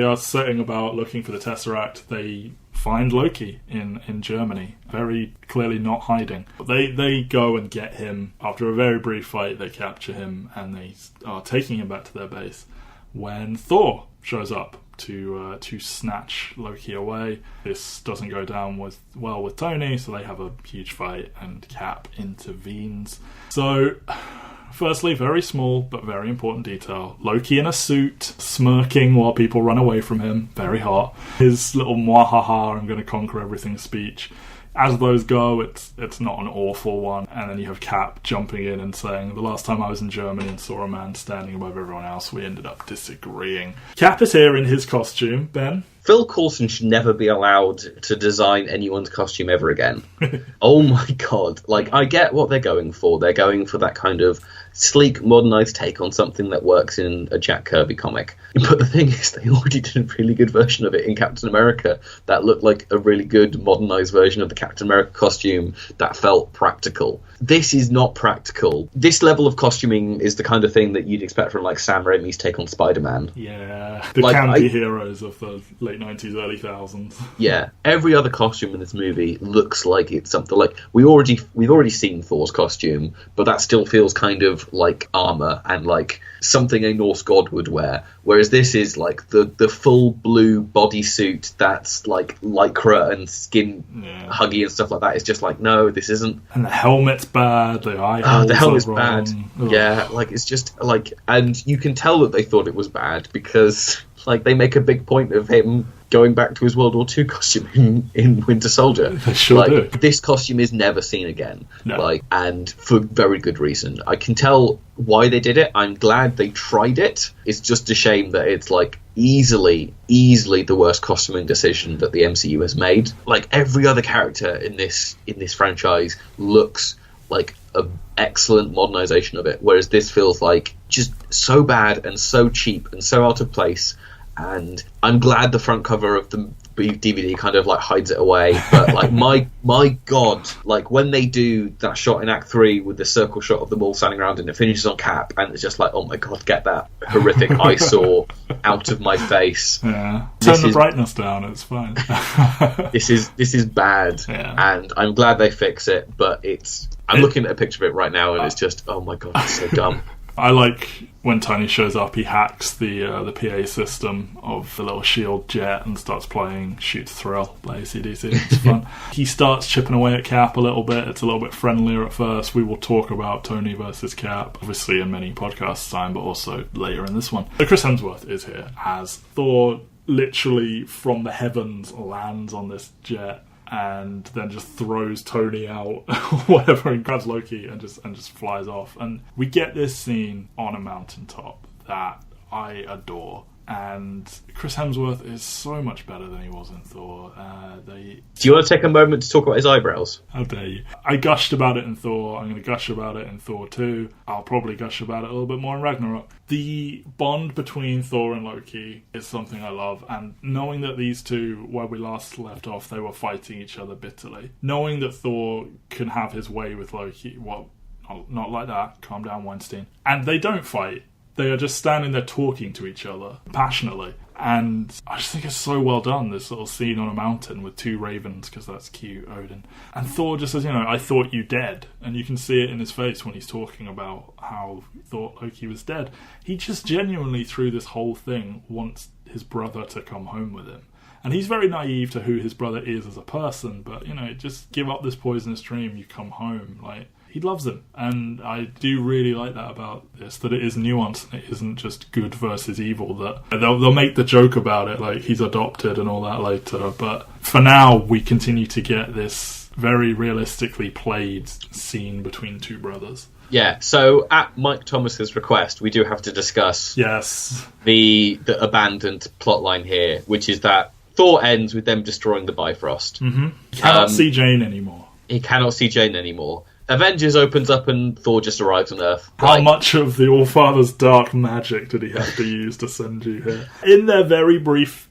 A: are setting about looking for the Tesseract. They find Loki in Germany, very clearly not hiding. They go and get him. After a very brief fight, they capture him, and they are taking him back to their base when Thor shows up to snatch Loki away. This doesn't go down well with Tony, so they have a huge fight, and Cap intervenes. So, firstly, very small but very important detail. Loki in a suit, smirking while people run away from him. Very hot. His little mwahaha, I'm going to conquer everything speech. As those go, it's not an awful one. And then you have Cap jumping in and saying, the last time I was in Germany and saw a man standing above everyone else, we ended up disagreeing. Cap is here in his costume, Ben.
B: Phil Coulson should never be allowed to design anyone's costume ever again. Oh my god. Like, I get what they're going for. They're going for that kind of sleek, modernised take on something that works in a Jack Kirby comic. But the thing is, they already did a really good version of it in Captain America that looked like a really good, modernised version of the Captain America costume that felt practical. This is not practical. This level of costuming is the kind of thing that you'd expect from, like, Sam Raimi's take on Spider-Man.
A: Yeah, the like, campy heroes of the late 90s, early 2000s.
B: Yeah, every other costume in this movie looks like it's something like... We've already seen Thor's costume, but that still feels kind of like armour and like something a Norse god would wear, whereas this is like the full blue bodysuit that's like lycra and skin huggy and stuff like that. It's just like, no, this isn't.
A: And the helmet's bad. The
B: helmet's bad. Ugh. Yeah, like it's just like, and you can tell that they thought it was bad because like they make a big point of him going back to his World War II costume in Winter Soldier.
A: They sure
B: like,
A: do.
B: This costume is never seen again.
A: No.
B: Like, and for very good reason. I can tell why they did it. I'm glad they tried it. It's just a shame that it's like easily the worst costuming decision that the MCU has made. Like every other character in this franchise looks like an excellent modernization of it, whereas this feels like just so bad and so cheap and so out of place. And I'm glad the front cover of the DVD kind of like hides it away, but like my god, like when they do that shot in Act 3 with the circle shot of them all standing around and it finishes on Cap, and it's just like, oh my god, get that horrific eyesore out of my face.
A: Yeah, turn the brightness down, it's fine.
B: This is bad, and I'm glad they fix it, but I'm looking at a picture of it right now and it's just, oh my god, it's so dumb.
A: I like when Tony shows up, he hacks the PA system of the little shield jet and starts playing Shoot to Thrill by AC/DC. It's fun. He starts chipping away at Cap a little bit. It's a little bit friendlier at first. We will talk about Tony versus Cap, obviously in many podcasts time, but also later in this one. So Chris Hemsworth is here as Thor, literally from the heavens lands on this jet and then just throws Tony out, whatever, and grabs Loki and just flies off. And we get this scene on a mountaintop that I adore. And Chris Hemsworth is so much better than he was in Thor.
B: Do you want to take a moment to talk about his eyebrows?
A: How dare you. I gushed about it in Thor. I'm going to gush about it in Thor 2. I'll probably gush about it a little bit more in Ragnarok. The bond between Thor and Loki is something I love. And knowing that these two, where we last left off, they were fighting each other bitterly. Knowing that Thor can have his way with Loki. Well, not like that. Calm down, Weinstein. And they don't fight. They are just standing there talking to each other passionately. And I just think it's so well done, this little scene on a mountain with two ravens, because that's cute, Odin. And Thor just says, I thought you dead. And you can see it in his face when he's talking about how he thought Loki was dead. He just genuinely, through this whole thing, wants his brother to come home with him. And he's very naive to who his brother is as a person, but, just give up this poisonous dream, you come home, like... He loves him, and I do really like that about this, that it is nuanced, and it isn't just good versus evil, that they'll make the joke about it, like he's adopted and all that later, but for now we continue to get this very realistically played scene between two brothers.
B: Yeah, so at Mike Thomas's request, we do have to discuss the abandoned plotline here, which is that Thor ends with them destroying the Bifrost.
A: Mm-hmm. He cannot see Jane anymore.
B: He cannot see Jane anymore. Avengers opens up and Thor just arrives on Earth.
A: How much of the Allfather's dark magic did he have to use to send you here? In their very brief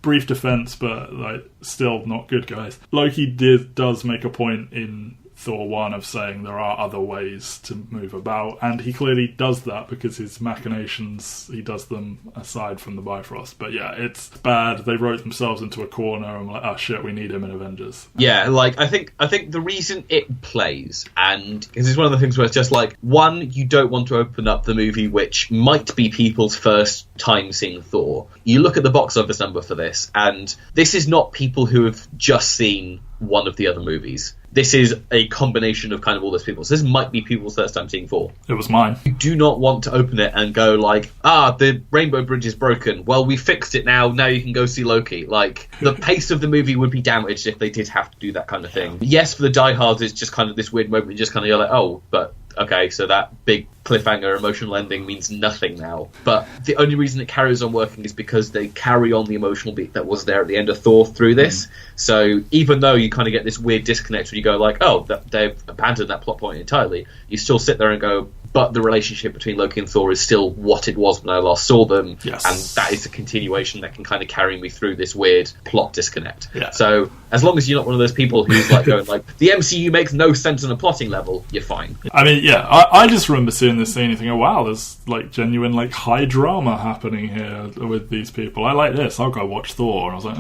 A: defense, but like still not good guys, Loki does make a point in Thor 1 of saying there are other ways to move about, and he clearly does that because his machinations, he does them aside from the Bifrost. But yeah, it's bad. They wrote themselves into a corner and were like, oh shit, we need him in Avengers.
B: Yeah, like I think the reason it plays, and because it's one of the things where it's just like, one, you don't want to open up the movie which might be people's first time seeing Thor. You look at the box office number for this, and this is not people who have just seen one of the other movies. This is a combination of kind of all those people. So this might be people's first time seeing Thor.
A: It was mine.
B: You do not want to open it and go like, the Rainbow Bridge is broken. Well, we fixed it now. Now you can go see Loki. Like, the pace of the movie would be damaged if they did have to do that kind of thing. Yes, for the diehards, it's just kind of this weird moment. You just kind of go like, oh, but okay, so that big cliffhanger emotional ending means nothing now. But the only reason it carries on working is because they carry on the emotional beat that was there at the end of Thor through this. So even though you kind of get this weird disconnect where you go like, oh, they've abandoned that plot point entirely, you still sit there and go, but the relationship between Loki and Thor is still what it was when I last saw them.
A: Yes.
B: And that is a continuation that can kind of carry me through this weird plot disconnect.
A: Yeah.
B: So as long as you're not one of those people who's like going like, the MCU makes no sense on a plotting level, you're fine.
A: I mean, yeah, I just remember seeing this scene and thinking, wow, there's like genuine like high drama happening here with these people. I like this. I'll go watch Thor. And I was like,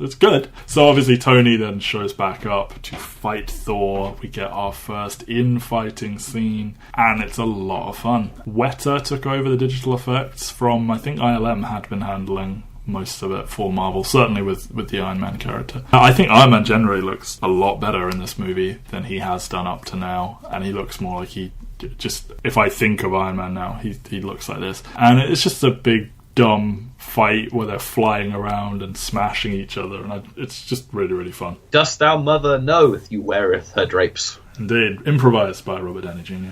A: it's good. So obviously Tony then shows back up to fight Thor. We get our first infighting scene, and it's a lot of fun. Weta took over the digital effects from, I think ILM had been handling most of it for Marvel, certainly with the Iron Man character. I think Iron Man generally looks a lot better in this movie than he has done up to now, and he looks more like he just, if I think of Iron Man now, he looks like this. And it's just a big dumb fight where they're flying around and smashing each other, and it's just really, really fun.
B: Dost thou mother knoweth you weareth her drapes?
A: Indeed. Improvised by Robert Downey Jr.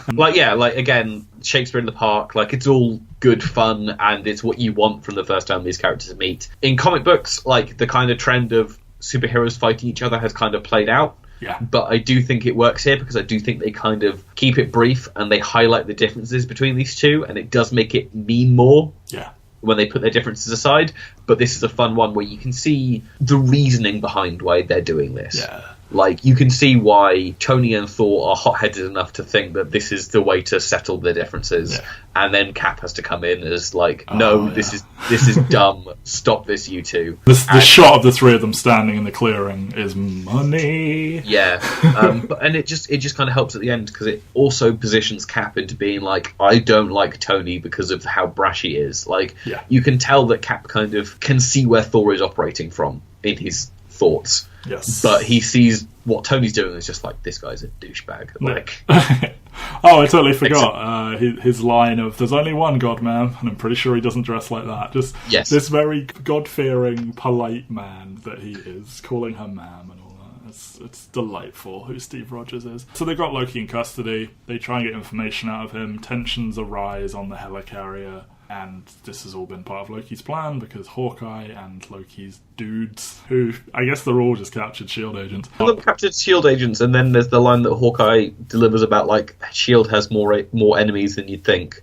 B: Again, Shakespeare in the Park, like, it's all good fun, and it's what you want from the first time these characters meet. In comic books, like, the kind of trend of superheroes fighting each other has kind of played out.
A: Yeah.
B: But I do think it works here because I do think they kind of keep it brief and they highlight the differences between these two, and it does make it mean more.
A: Yeah.
B: When they put their differences aside. But this is a fun one where you can see the reasoning behind why they're doing this.
A: Yeah.
B: Like, you can see why Tony and Thor are hot-headed enough to think that this is the way to settle their differences. Yeah. And then Cap has to come in as like, this is dumb. Stop this, you two.
A: The shot of the three of them standing in the clearing is money.
B: Yeah. And it just kind of helps at the end because it also positions Cap into being like, I don't like Tony because of how brash he is. Like, you can tell that Cap kind of can see where Thor is operating from in his thoughts.
A: Yes.
B: But he sees what Tony's doing and is just like, this guy's a douchebag. Like,
A: oh, I totally forgot his line of, there's only one God, man, and I'm pretty sure he doesn't dress like that. Just this very God-fearing, polite man that he is, calling her ma'am and all that. It's delightful who Steve Rogers is. So they've got Loki in custody. They try and get information out of him. Tensions arise on the helicarrier. And this has all been part of Loki's plan because Hawkeye and Loki's dudes, who I guess they're all just captured S.H.I.E.L.D. agents.
B: They're captured S.H.I.E.L.D. agents, and then there's the line that Hawkeye delivers about, like, S.H.I.E.L.D. has more enemies than you'd think.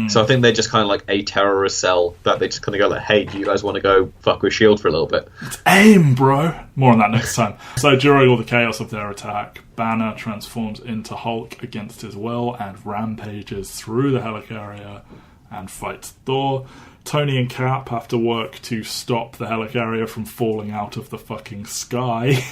B: So I think they're just kind of like a terrorist cell that they just kind of go like, hey, do you guys want to go fuck with S.H.I.E.L.D. for a little bit?
A: It's AIM, bro! More on that next time. So during all the chaos of their attack, Banner transforms into Hulk against his will and rampages through the helicarrier and fights Thor. Tony and Cap have to work to stop the helicarrier from falling out of the fucking sky.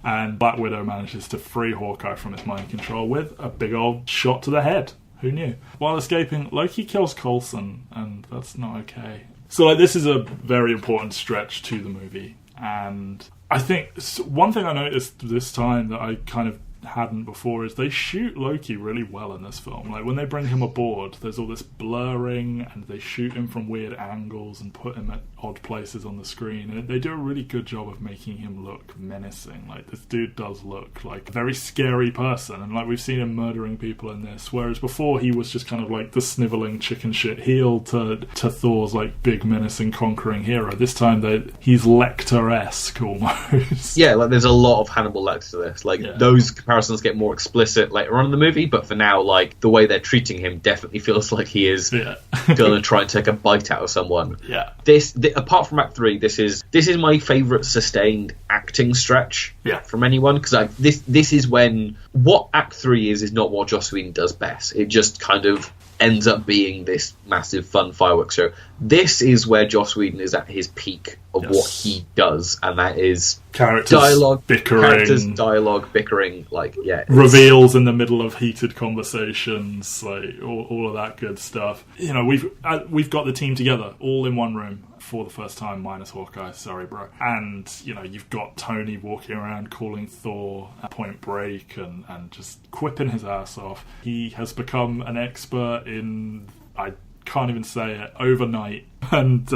A: And Black Widow manages to free Hawkeye from his mind control with a big old shot to the head. Who knew? While escaping, Loki kills Coulson, and that's not okay. So this is a very important stretch to the movie. And I think one thing I noticed this time that I kind of hadn't before is they shoot Loki really well in this film. Like when they bring him aboard, there's all this blurring and they shoot him from weird angles and put him at odd places on the screen, and they do a really good job of making him look menacing. Like this dude does look like a very scary person, and like we've seen him murdering people in this, whereas before he was just kind of like the snivelling chicken shit heel to Thor's like big menacing conquering hero. This time he's Lecter-esque almost.
B: Yeah, like there's a lot of Hannibal Lecter to this. Like those comparisons get more explicit later on in the movie, but for now, like the way they're treating him definitely feels like he is gonna try and take a bite out of someone.
A: Yeah.
B: This apart from Act 3, this is my favourite sustained acting stretch from anyone, because this is when what Act 3 is not what Joss Whedon does best. It just kind of ends up being this massive fun fireworks show. This is where Joss Whedon is at his peak of what he does, and that is
A: characters
B: bickering, like
A: reveals in the middle of heated conversations, like all of that good stuff. You know, we've got the team together all in one room for the first time, minus Hawkeye, sorry bro. And you know, you've got Tony walking around calling Thor at Point Break and just quipping his ass off. He has become an expert in, I can't even say it, overnight. And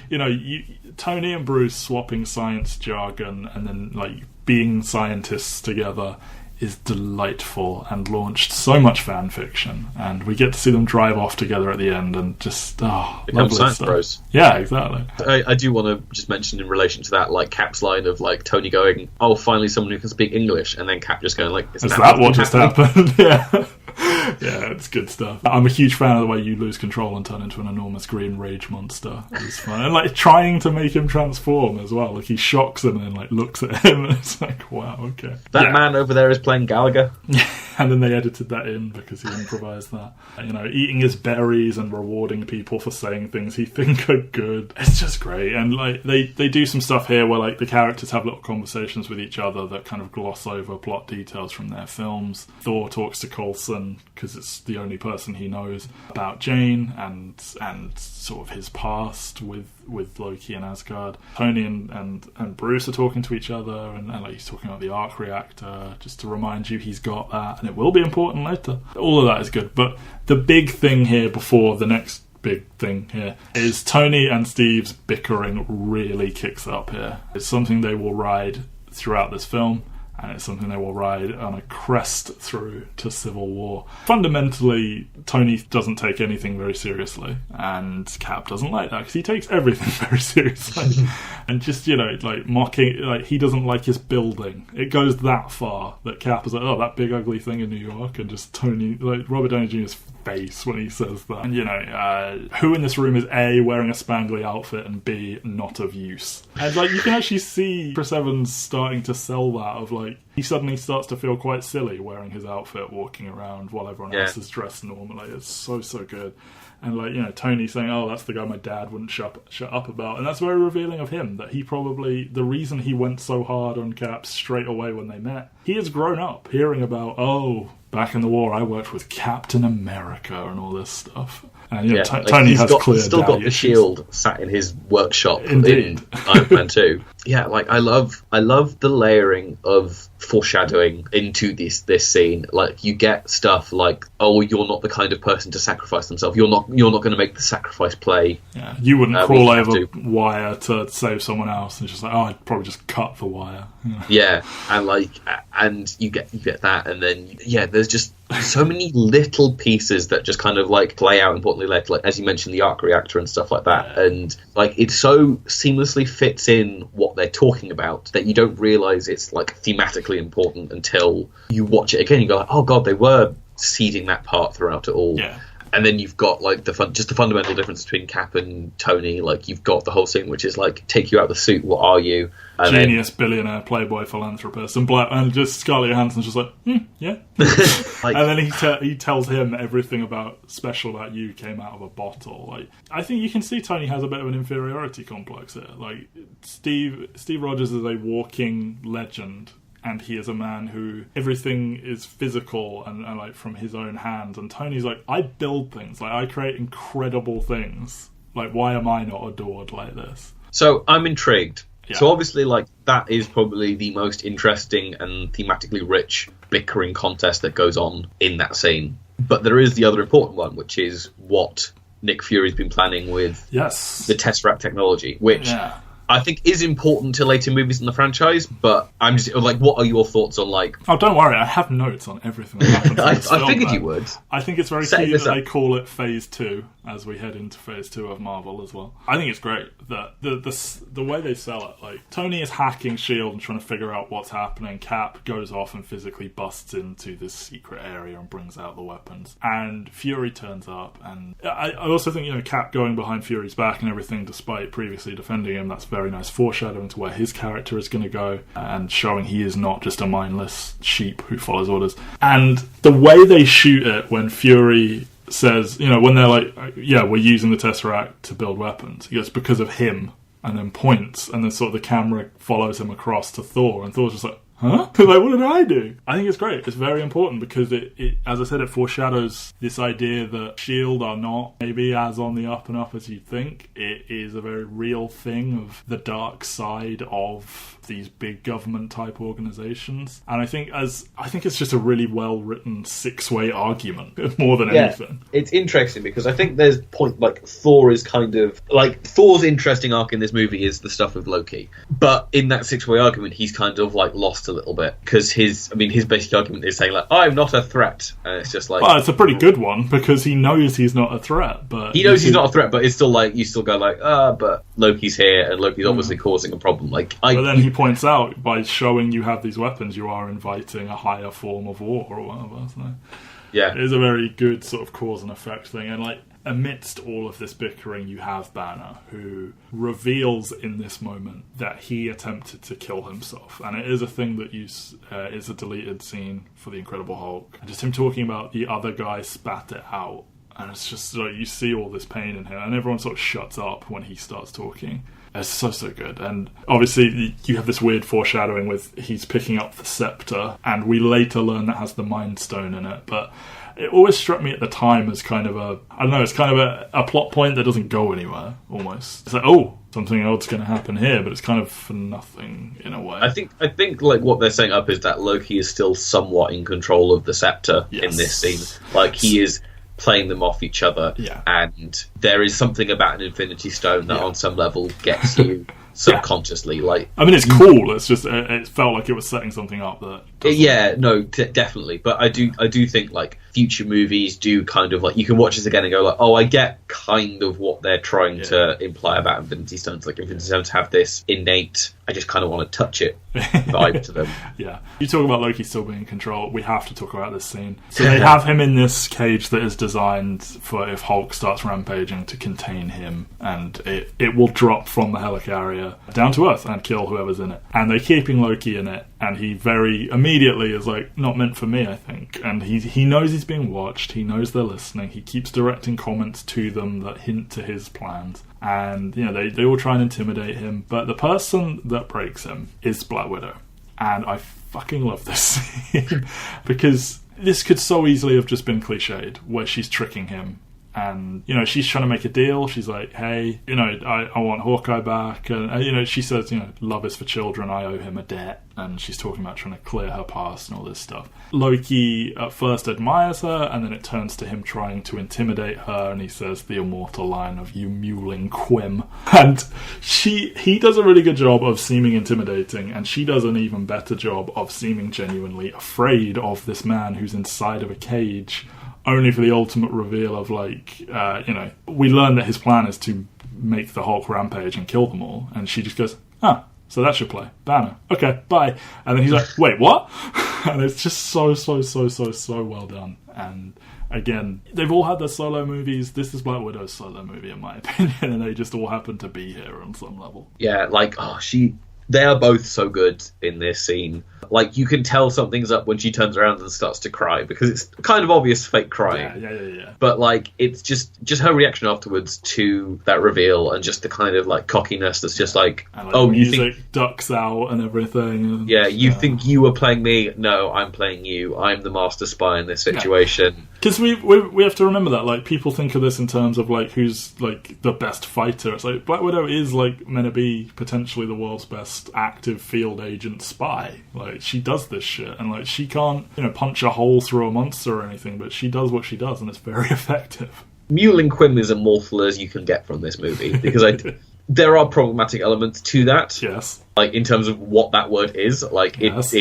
A: you know, Tony and Bruce swapping science jargon and then like being scientists together is delightful and launched so much fan fiction, and we get to see them drive off together at the end and just
B: become science bros.
A: Yeah, exactly.
B: I do want to just mention in relation to that, like Cap's line of like Tony going, "Oh, finally someone who can speak English," and then Cap just going like, "Is that what just happened?"
A: Yeah. Yeah, it's good stuff. I'm a huge fan of the way you lose control and turn into an enormous green rage monster. It's fun. And like trying to make him transform as well. Like he shocks him and then like looks at him and it's like, wow, okay.
B: That man over there is playing Gallagher.
A: And then they edited that in because he improvised that. You know, eating his berries and rewarding people for saying things he think are good. It's just great. And like they do some stuff here where like the characters have little conversations with each other that kind of gloss over plot details from their films. Thor talks to Coulson because it's the only person he knows about Jane and sort of his past with Loki and Asgard. Tony and Bruce are talking to each other and like he's talking about the arc reactor just to remind you he's got that and it will be important later. All of that is good, but the big thing here before the next big thing here is Tony and Steve's bickering really kicks up here. It's something they will ride throughout this film, and it's something they will ride on a crest through to Civil War. Fundamentally, Tony doesn't take anything very seriously, and Cap doesn't like that because he takes everything very seriously. And just, you know, like mocking, like he doesn't like his building. It goes that far that Cap is like, oh, that big ugly thing in New York, and just Tony, like Robert Downey Jr.'s face when he says that. And you know, who in this room is A, wearing a spangly outfit, and B, not of use? And like you can actually see Chris Evans starting to sell that of like he suddenly starts to feel quite silly wearing his outfit walking around while everyone else is dressed normally. It's so good. And like, you know, Tony saying, oh, that's the guy my dad wouldn't shut up about. And that's very revealing of him, that he probably, the reason he went so hard on Cap straight away when they met, he has grown up hearing about, oh, back in the war I worked with Captain America and all this stuff. And you know, Tony has
B: still got the shield sat in his workshop.
A: Indeed.
B: In Iron Man 2. Yeah, like I love the layering of foreshadowing into this scene. Like you get stuff like, oh, you're not the kind of person to sacrifice themselves. You're not going to make the sacrifice play.
A: Yeah, you wouldn't crawl over wire to save someone else. And it's just like, oh, I'd probably just cut the wire.
B: Yeah, and you get that, and then there's just so many little pieces that just kind of like play out importantly later, like as you mentioned the arc reactor and stuff like that, and like it so seamlessly fits in what they're talking about that you don't realize it's like thematically important until you watch it again. You go like, oh god, they were seeding that part throughout it all.
A: Yeah.
B: And then you've got like the fundamental difference between Cap and Tony. Like you've got the whole thing, which is like, take you out of the suit. What are you? And
A: genius, billionaire, playboy, philanthropist, and just Scarlett Johansson's just like, yeah. Like, and then he tells him everything about special about you came out of a bottle. Like I think you can see Tony has a bit of an inferiority complex here. Like Steve Rogers is a walking legend. And he is a man who everything is physical and like from his own hands. And Tony's like, I build things. Like I create incredible things. Like why am I not adored like this?
B: So I'm intrigued.
A: Yeah.
B: So obviously, like, that is probably the most interesting and thematically rich bickering contest that goes on in that scene. But there is the other important one, which is what Nick Fury's been planning with the Tesseract technology, which I think is important to later movies in the franchise, but I'm just like, what are your thoughts on, like...
A: Oh, don't worry, I have notes on everything that happens in this film,
B: I figured you would.
A: I think it's very key that they call it Phase 2 as we head into Phase 2 of Marvel as well. I think it's great that the way they sell it, like, Tony is hacking S.H.I.E.L.D. and trying to figure out what's happening. Cap goes off and physically busts into this secret area and brings out the weapons. And Fury turns up, and I also think, you know, Cap going behind Fury's back and everything, despite previously defending him, that's very nice foreshadowing to where his character is going to go, and showing he is not just a mindless sheep who follows orders. And the way they shoot it when Fury says, you know, when they're like, yeah, we're using the Tesseract to build weapons, he goes, because of him, and then points, and then sort of the camera follows him across to Thor, and Thor's just like, huh? Like, what did I do? I think it's great. It's very important because it, as I said, it foreshadows this idea that S.H.I.E.L.D. are not maybe as on the up and up as you think. It is a very real thing of the dark side of these big government type organizations. And I think it's just a really well written 6-way argument more than anything.
B: It's interesting because I think there's point, like, Thor is kind of like, Thor's interesting arc in this movie is the stuff with Loki, but in that 6-way argument he's kind of like lost a little bit because his basic argument is saying, like, I'm not a threat, and it's just like,
A: well, it's a pretty good one because he knows he's not a threat, but
B: he knows he's not a threat, but it's still like, you still go like, but Loki's here and Loki's obviously causing a problem. Like,
A: but then he points out, by showing you have these weapons, you are inviting a higher form of war or whatever. So
B: yeah,
A: it is a very good sort of cause and effect thing. And like, amidst all of this bickering, you have Banner, who reveals in this moment that he attempted to kill himself, and it is a thing that is a deleted scene for the Incredible Hulk, and just him talking about the other guy spat it out, and it's just like, you see all this pain in him, and everyone sort of shuts up when he starts talking. It's so good. And obviously you have this weird foreshadowing with he's picking up the scepter, and we later learn that has the Mind Stone in it, but it always struck me at the time as kind of it's kind of a plot point that doesn't go anywhere, almost. It's like, oh, something else is going to happen here, but it's kind of for nothing in a way.
B: I think like what they're setting up is that Loki is still somewhat in control of the scepter in this scene. Like, he is playing them off each other, and there is something about an Infinity Stone that on some level gets you subconsciously. Like, I
A: mean, it's cool. It's just it felt like it was setting something up that.
B: Definitely. But I do think, like, future movies do kind of, like, you can watch this again and go like, oh, I get kind of what they're trying to imply about Infinity Stones. Like, Infinity Stones have this innate, I just kind of want to touch it vibe to them.
A: Yeah. You talk about Loki still being in control, we have to talk about this scene. So they have him in this cage that is designed for if Hulk starts rampaging to contain him, and it will drop from the helicarrier down to Earth and kill whoever's in it. And they're keeping Loki in it, and he very immediately is like, not meant for me, I think. And he knows he's being watched, he knows they're listening, he keeps directing comments to them that hint to his plans. And, you know, they all try and intimidate him, but the person that breaks him is Black Widow. And I fucking love this scene because this could so easily have just been cliched, where she's tricking him. And, you know, she's trying to make a deal. She's like, hey, you know, I want Hawkeye back. And, you know, she says, you know, love is for children. I owe him a debt. And she's talking about trying to clear her past and all this stuff. Loki at first admires her, and then it turns to him trying to intimidate her. And he says the immortal line of, you mewling quim. And he does a really good job of seeming intimidating. And she does an even better job of seeming genuinely afraid of this man who's inside of a cage, only for the ultimate reveal of, like, you know, we learn that his plan is to make the Hulk rampage and kill them all, and she just goes, so that's your play, Banner, okay, bye. And then he's like, wait, what? And it's just so well done. And again, they've all had their solo movies. This is Black Widow's solo movie, in my opinion, and they just all happen to be here on some level.
B: Yeah, like, They are both so good in this scene. Like, you can tell something's up when she turns around and starts to cry, because it's kind of obvious fake crying.
A: Yeah.
B: But, like, it's just her reaction afterwards to that reveal, and just the kind of, like, cockiness that's just like,
A: and, like, music you think ducks out and everything. And,
B: you think you were playing me? No, I'm playing you. I'm the master spy in this situation.
A: Because we have to remember that, like, people think of this in terms of, like, who's, like, the best fighter. It's like, Black Widow is, like, meant to be potentially the world's best active field agent spy. Like, she does this shit, and, like, she can't, punch a hole through a monster or anything, but she does what she does, and it's very effective.
B: Mewling Quinn is as mortal as you can get from this movie, because there are problematic elements to that.
A: Yes.
B: Like, in terms of what that word is. Like,
A: yes.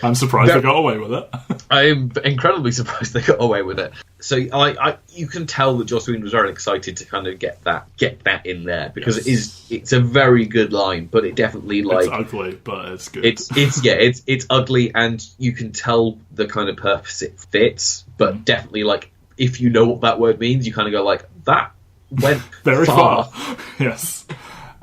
A: I'm surprised they got away with it.
B: I'm incredibly surprised they got away with it. So you can tell that Joss Whedon was very excited to kind of get that in there, because it's a very good line, but it definitely, like,
A: it's ugly, but it's good.
B: It's ugly, and you can tell the kind of purpose it fits, but definitely, like, if you know what that word means, you kind of go like, that went
A: very far. Yes.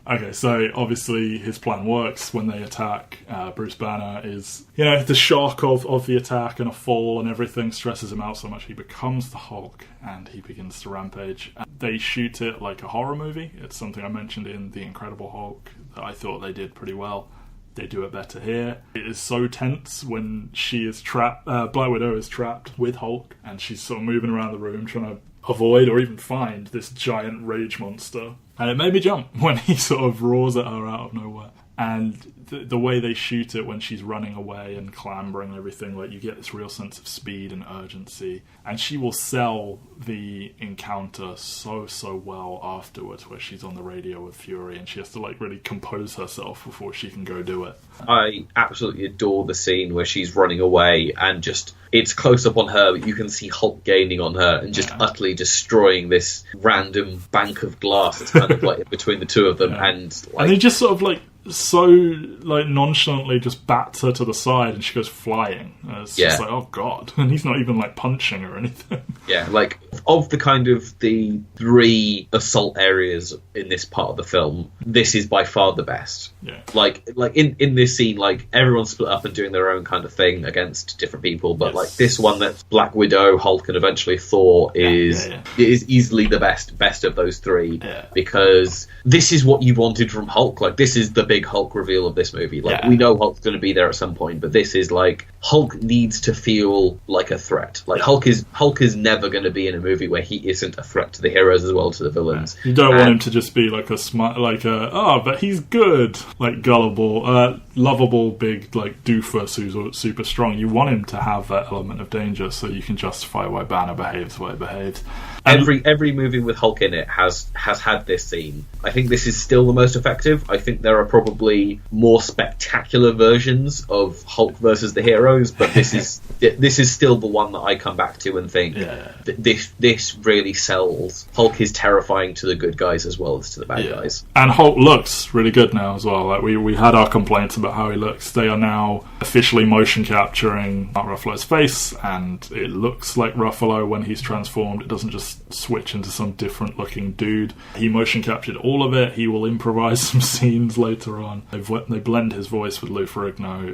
A: Okay, so obviously his plan works when they attack. Bruce Banner is, the shock of the attack and a fall and everything stresses him out so much he becomes the Hulk and he begins to rampage. They shoot it like a horror movie. It's something I mentioned in The Incredible Hulk that I thought they did pretty well. They do it better here. It is so tense when she is trapped. Black Widow is trapped with Hulk, and she's sort of moving around the room trying to avoid or even find this giant rage monster. And it made me jump when he sort of roars at her out of nowhere. And the way they shoot it when she's running away and clambering and everything, like, you get this real sense of speed and urgency. And she will sell the encounter so well afterwards, where she's on the radio with Fury and she has to, like, really compose herself before she can go do it.
B: I absolutely adore the scene where she's running away and just, it's close up on her, but you can see Hulk gaining on her and just utterly destroying this random bank of glass that's kind of like in between the two of them. And
A: he just sort of, like, so, like, nonchalantly just bats her to the side and she goes flying. It's just like, oh god. And he's not even, like, punching or anything. Yeah,
B: like, of the kind of the 3 assault areas in this part of the film, this is by far the best.
A: Yeah.
B: Like in this scene, like, everyone's split up and doing their own kind of thing against different people, but like this one, that's Black Widow, Hulk, and eventually Thor is easily the best of those 3, because this is what you wanted from Hulk. Like, this is the big Hulk reveal of this movie. Like, we know Hulk's going to be there at some point, but this is like, Hulk needs to feel like a threat. Like, Hulk is never going to be in a movie where he isn't a threat to the heroes as well as to the villains.
A: You don't want him to just be like but he's good, like, gullible, lovable, big, like, doofus who's super strong. You want him to have that element of danger so you can justify why Banner behaves the way it behaves.
B: Every movie with Hulk in it has had this scene. I think this is still the most effective. I think there are probably more spectacular versions of Hulk versus the heroes, but this is still the one that I come back to and think this really sells. Hulk is terrifying to the good guys as well as to the bad guys.
A: And Hulk looks really good now as well. Like, we had our complaints about how he looks. They are now officially motion capturing Mark Ruffalo's face, and it looks like Ruffalo when he's transformed. It doesn't just switch into some different looking dude. He motion captured all of it. He will improvise some scenes later on. They blend his voice with Lou Ferrigno.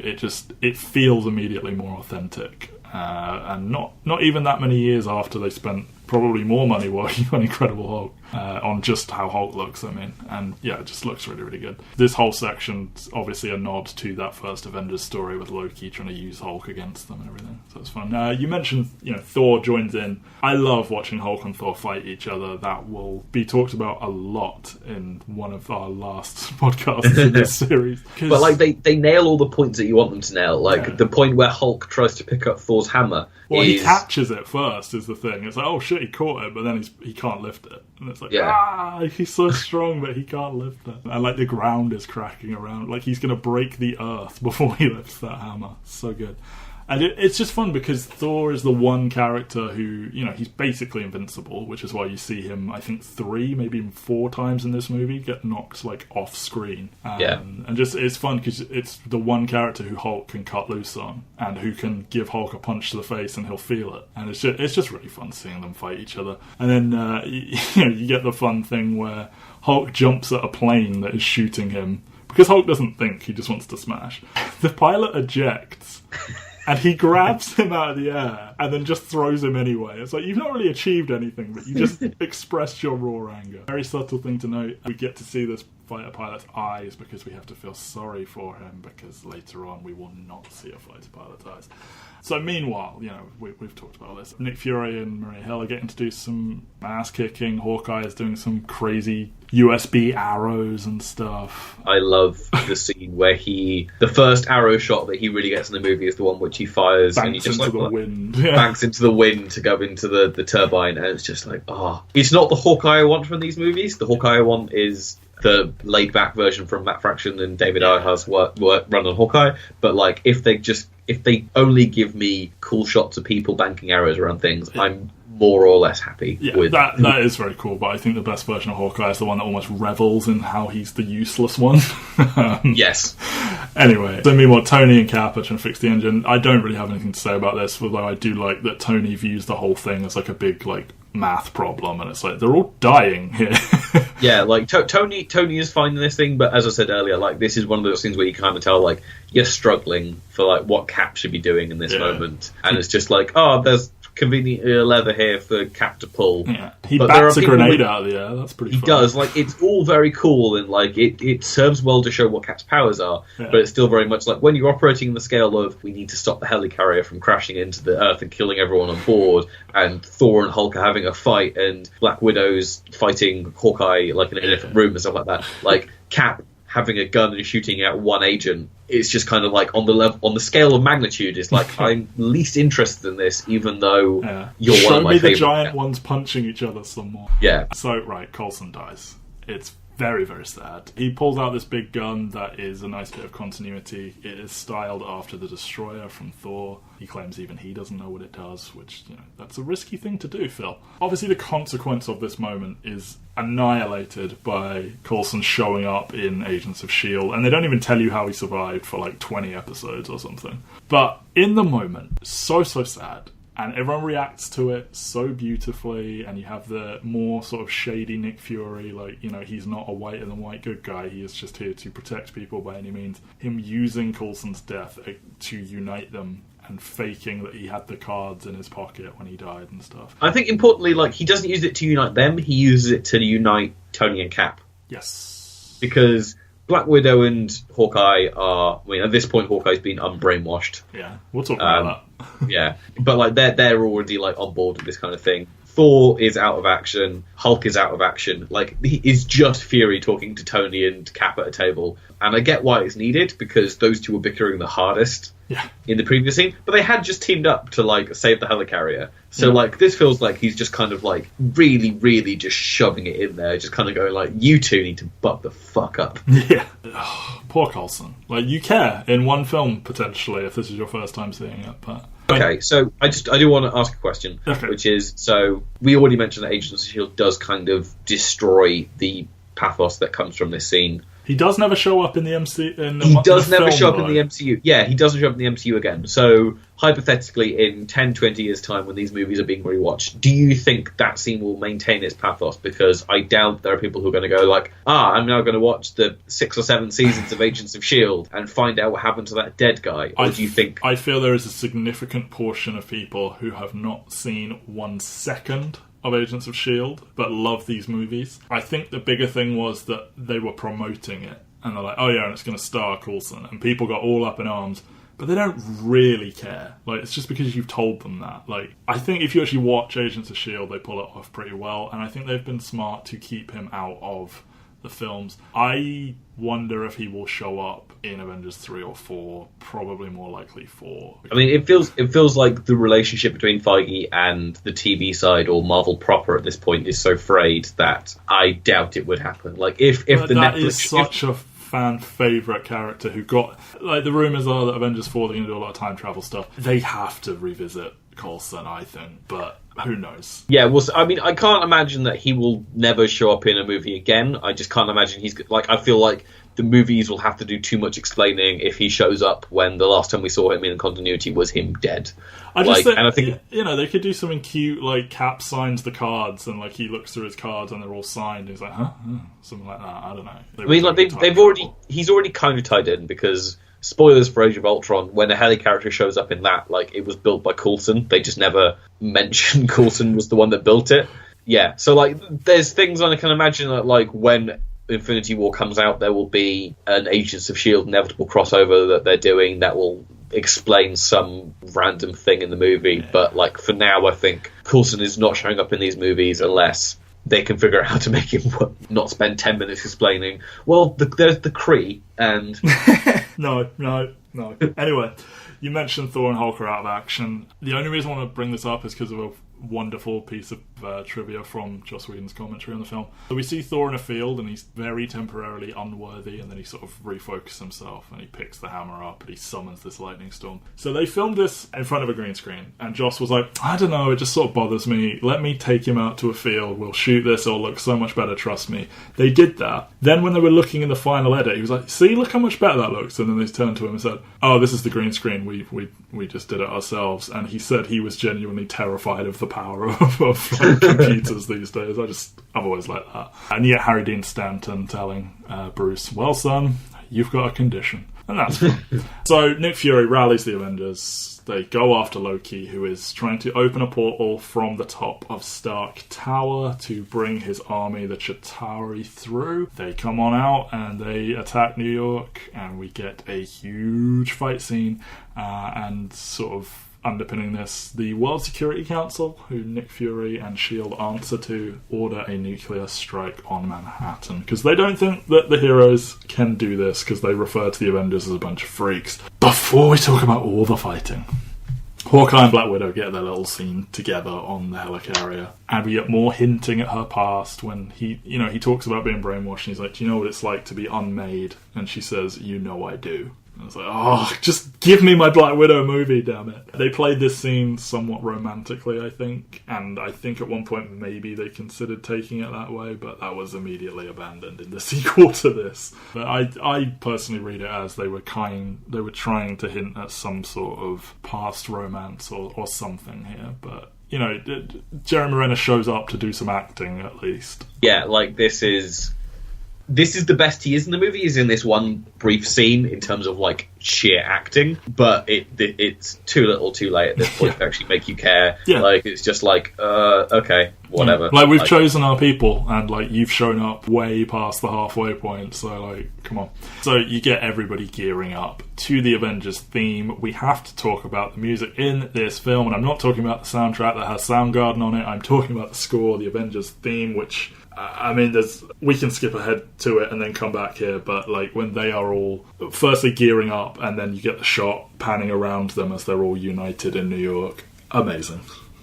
A: It feels immediately more authentic, and not even that many years after they spent probably more money working on Incredible Hulk, on just how Hulk looks, I mean. And yeah, it just looks really, really good. This whole section's obviously a nod to that first Avengers story with Loki trying to use Hulk against them and everything. So it's fun. You mentioned, Thor joins in. I love watching Hulk and Thor fight each other. That will be talked about a lot in one of our last podcasts in this series.
B: But like they nail all the points that you want them to nail. Like the point where Hulk tries to pick up Thor's hammer.
A: Well, he catches it first is the thing. It's like, oh shit, he caught it, but then he can't lift it. And it's like, he's so strong, but he can't lift it. And like the ground is cracking around. Like he's going to break the earth before he lifts that hammer. So good. And it's just fun because Thor is the one character who, he's basically invincible, which is why you see him, I think, 3, maybe even 4 times in this movie get knocked, like, off screen. And just, it's fun because it's the one character who Hulk can cut loose on and who can give Hulk a punch to the face and he'll feel it. And it's just really fun seeing them fight each other. And then, you get the fun thing where Hulk jumps at a plane that is shooting him, because Hulk doesn't think, he just wants to smash. The pilot ejects, and he grabs him out of the air and then just throws him anyway. It's like, you've not really achieved anything, but you just expressed your raw anger. Very subtle thing to note. We get to see this fighter pilot's eyes because we have to feel sorry for him, because later on we will not see a fighter pilot's eyes. So meanwhile, you know, we've talked about this. Nick Fury and Maria Hill are getting to do some ass kicking. Hawkeye is doing some crazy USB arrows and stuff.
B: I love the scene where the first arrow shot that he really gets in the movie is the one which he fires
A: banks
B: and he just
A: into the wind. Yeah.
B: Banks into the wind to go into the turbine, and it's just like, it's not the Hawkeye I want from these movies. The Hawkeye I want is the laid-back version from Matt Fraction and David Ayer's work run on Hawkeye. But like, if they only give me cool shots of people banking arrows around things, I'm more or less happy with
A: that is very cool. But I think the best version of Hawkeye is the one that almost revels in how he's the useless one.
B: Yes.
A: Anyway, so meanwhile, Tony and Cap are trying to fix the engine. I don't really have anything to say about this, although I do like that Tony views the whole thing as like a big like math problem, and it's like they're all dying here.
B: Yeah, like Tony is finding this thing, but as I said earlier, like this is one of those things where you kind of tell like you're struggling for like what Cap should be doing in this moment, and it's just like, there's convenient leather here for Cap to pull.
A: Yeah. He bats a grenade out of the air. That's pretty fun.
B: He does. Like, it's all very cool, and like it serves well to show what Cap's powers are, but it's still very much like when you're operating in the scale of we need to stop the helicarrier from crashing into the Earth and killing everyone on board, and Thor and Hulk are having a fight, and Black Widow's fighting Hawkeye like in a different room and stuff like that. Like Cap having a gun and shooting out one agent, it's just kind of like on the scale of magnitude. It's like I'm least interested in this, even though you're
A: Show
B: one of my
A: me
B: favorite.
A: the giant ones punching each other some more.
B: Yeah.
A: So right, Coulson dies. It's very, very sad. He pulls out this big gun that is a nice bit of continuity. It is styled after the Destroyer from Thor. He claims even he doesn't know what it does, which, you know, that's a risky thing to do, Phil. Obviously, the consequence of this moment is annihilated by Coulson showing up in Agents of S.H.I.E.L.D., and they don't even tell you how he survived for like 20 episodes or something. But in the moment, so sad. And everyone reacts to it so beautifully, and you have the more sort of shady Nick Fury, like, you know, he's not a whiter than white good guy, he is just here to protect people by any means. Him using Coulson's death to unite them, and faking that he had the cards in his pocket when he died and stuff.
B: I think importantly, like, he doesn't use it to unite them, he uses it to unite Tony and Cap.
A: Yes.
B: Because Black Widow and Hawkeye are, I mean, at this point, Hawkeye's been unbrainwashed.
A: Yeah, we'll talk about that.
B: Yeah, but like they're already like on board with this kind of thing. Thor is out of action. Hulk is out of action. Like, he is just Fury talking to Tony and Cap at a table. And I get why it's needed, because those two were bickering the hardest in the previous scene. But they had just teamed up to, like, save the helicarrier. So, like, this feels like he's just kind of, like, really, really just shoving it in there. Just kind of going, like, you two need to buck the fuck up.
A: Yeah. Oh, poor Coulson. Like, you care in one film, potentially, if this is your first time seeing it, but...
B: Okay, so I do want to ask a question, which is, so we already mentioned that Agents of S.H.I.E.L.D. does kind of destroy the pathos that comes from this scene.
A: He does never show up in the MCU.
B: He does never show up in the MCU. Yeah, he doesn't show up in the MCU again. So, hypothetically, in 10, 20 years' time, when these movies are being rewatched, do you think that scene will maintain its pathos? Because I doubt there are people who are going to go like, I'm now going to watch the 6 or 7 seasons of Agents of S.H.I.E.L.D. and find out what happened to that dead guy. Or do you think...
A: I feel there is a significant portion of people who have not seen 1 second of Agents of S.H.I.E.L.D. but love these movies. I think the bigger thing was that they were promoting it, and they're like, oh yeah, and it's going to star Coulson, and people got all up in arms, but they don't really care. Like, it's just because you've told them that. Like, I think if you actually watch Agents of S.H.I.E.L.D., they pull it off pretty well, and I think they've been smart to keep him out of the films. I wonder if he will show up in Avengers 3 or 4, probably more likely 4.
B: I mean, it feels like the relationship between Feige and the TV side, or Marvel proper at this point, is so frayed that I doubt it would happen. Like, if the
A: that
B: Netflix...
A: is such a fan favourite character who got... Like, the rumours are that Avengers 4, they're going to do a lot of time travel stuff. They have to revisit Coulson, I think, but... who knows?
B: Yeah, well, I mean, I can't imagine that he will never show up in a movie again. I just can't imagine he's... Like, I feel like the movies will have to do too much explaining if he shows up when the last time we saw him in continuity was him dead.
A: I think they could do something cute, like Cap signs the cards and like he looks through his cards and they're all signed. And he's like, huh? Something like that. I don't know.
B: He's already kind of tied in, because spoilers for Age of Ultron, when a heli character shows up in that, like, it was built by Coulson. They just never mentioned Coulson was the one that built it. Yeah, so like there's things I can imagine that like when Infinity War comes out, there will be an Agents of S.H.I.E.L.D. inevitable crossover that they're doing that will explain some random thing in the movie. But like for now, I think Coulson is not showing up in these movies unless they can figure out how to make him not spend 10 minutes explaining, well, there's the Kree and...
A: No. Anyway, you mentioned Thor and Hulk are out of action. The only reason I want to bring this up is because of a wonderful piece of trivia from Joss Whedon's commentary on the film. So we see Thor in a field and he's very temporarily unworthy, and then he sort of refocuses himself and he picks the hammer up and he summons this lightning storm. So they filmed this in front of a green screen, and Joss was like, I don't know, it just sort of bothers me. Let me take him out to a field. We'll shoot this. It'll look so much better. Trust me. They did that. Then when they were looking in the final edit, he was like, see, look how much better that looks. And then they turned to him and said, oh, this is the green screen. We just did it ourselves. And he said he was genuinely terrified of the power of computers these days. I've always liked that. And yet Harry Dean Stanton telling Bruce, well, son, you've got a condition. And that's fun. So Nick Fury rallies the Avengers. They go after Loki, who is trying to open a portal from the top of Stark Tower to bring his army, the Chitauri, through. They come on out and they attack New York, and we get a huge fight scene, and sort of underpinning this, the World Security Council, who Nick Fury and S.H.I.E.L.D. answer to, order a nuclear strike on Manhattan, because they don't think that the heroes can do this, because they refer to the Avengers as a bunch of freaks. Before we talk about all the fighting, Hawkeye and Black Widow get their little scene together on the helicarrier, and we get more hinting at her past when he talks about being brainwashed, and he's like, do you know what it's like to be unmade? And she says, you know I do. I was like, oh, just give me my Black Widow movie, damn it. They played this scene somewhat romantically, I think, and I think at one point maybe they considered taking it that way, but that was immediately abandoned in the sequel to this. But I personally read it as they were trying to hint at some sort of past romance or something here, but... Jeremy Renner shows up to do some acting, at least.
B: Yeah, like, this is the best he is in the movie, is in this one brief scene in terms of like sheer acting, but it's too little too late at this point to actually make you care. Yeah. Like, it's just like, okay, whatever.
A: Like, we've chosen our people, and like you've shown up way past the halfway point, so like, come on. So you get everybody gearing up to the Avengers theme. We have to talk about the music in this film, and I'm not talking about the soundtrack that has Soundgarden on it. I'm talking about the score, the Avengers theme, which... I mean, we can skip ahead to it and then come back here, but like when they are all firstly gearing up, and then you get the shot panning around them as they're all united in New York. Amazing.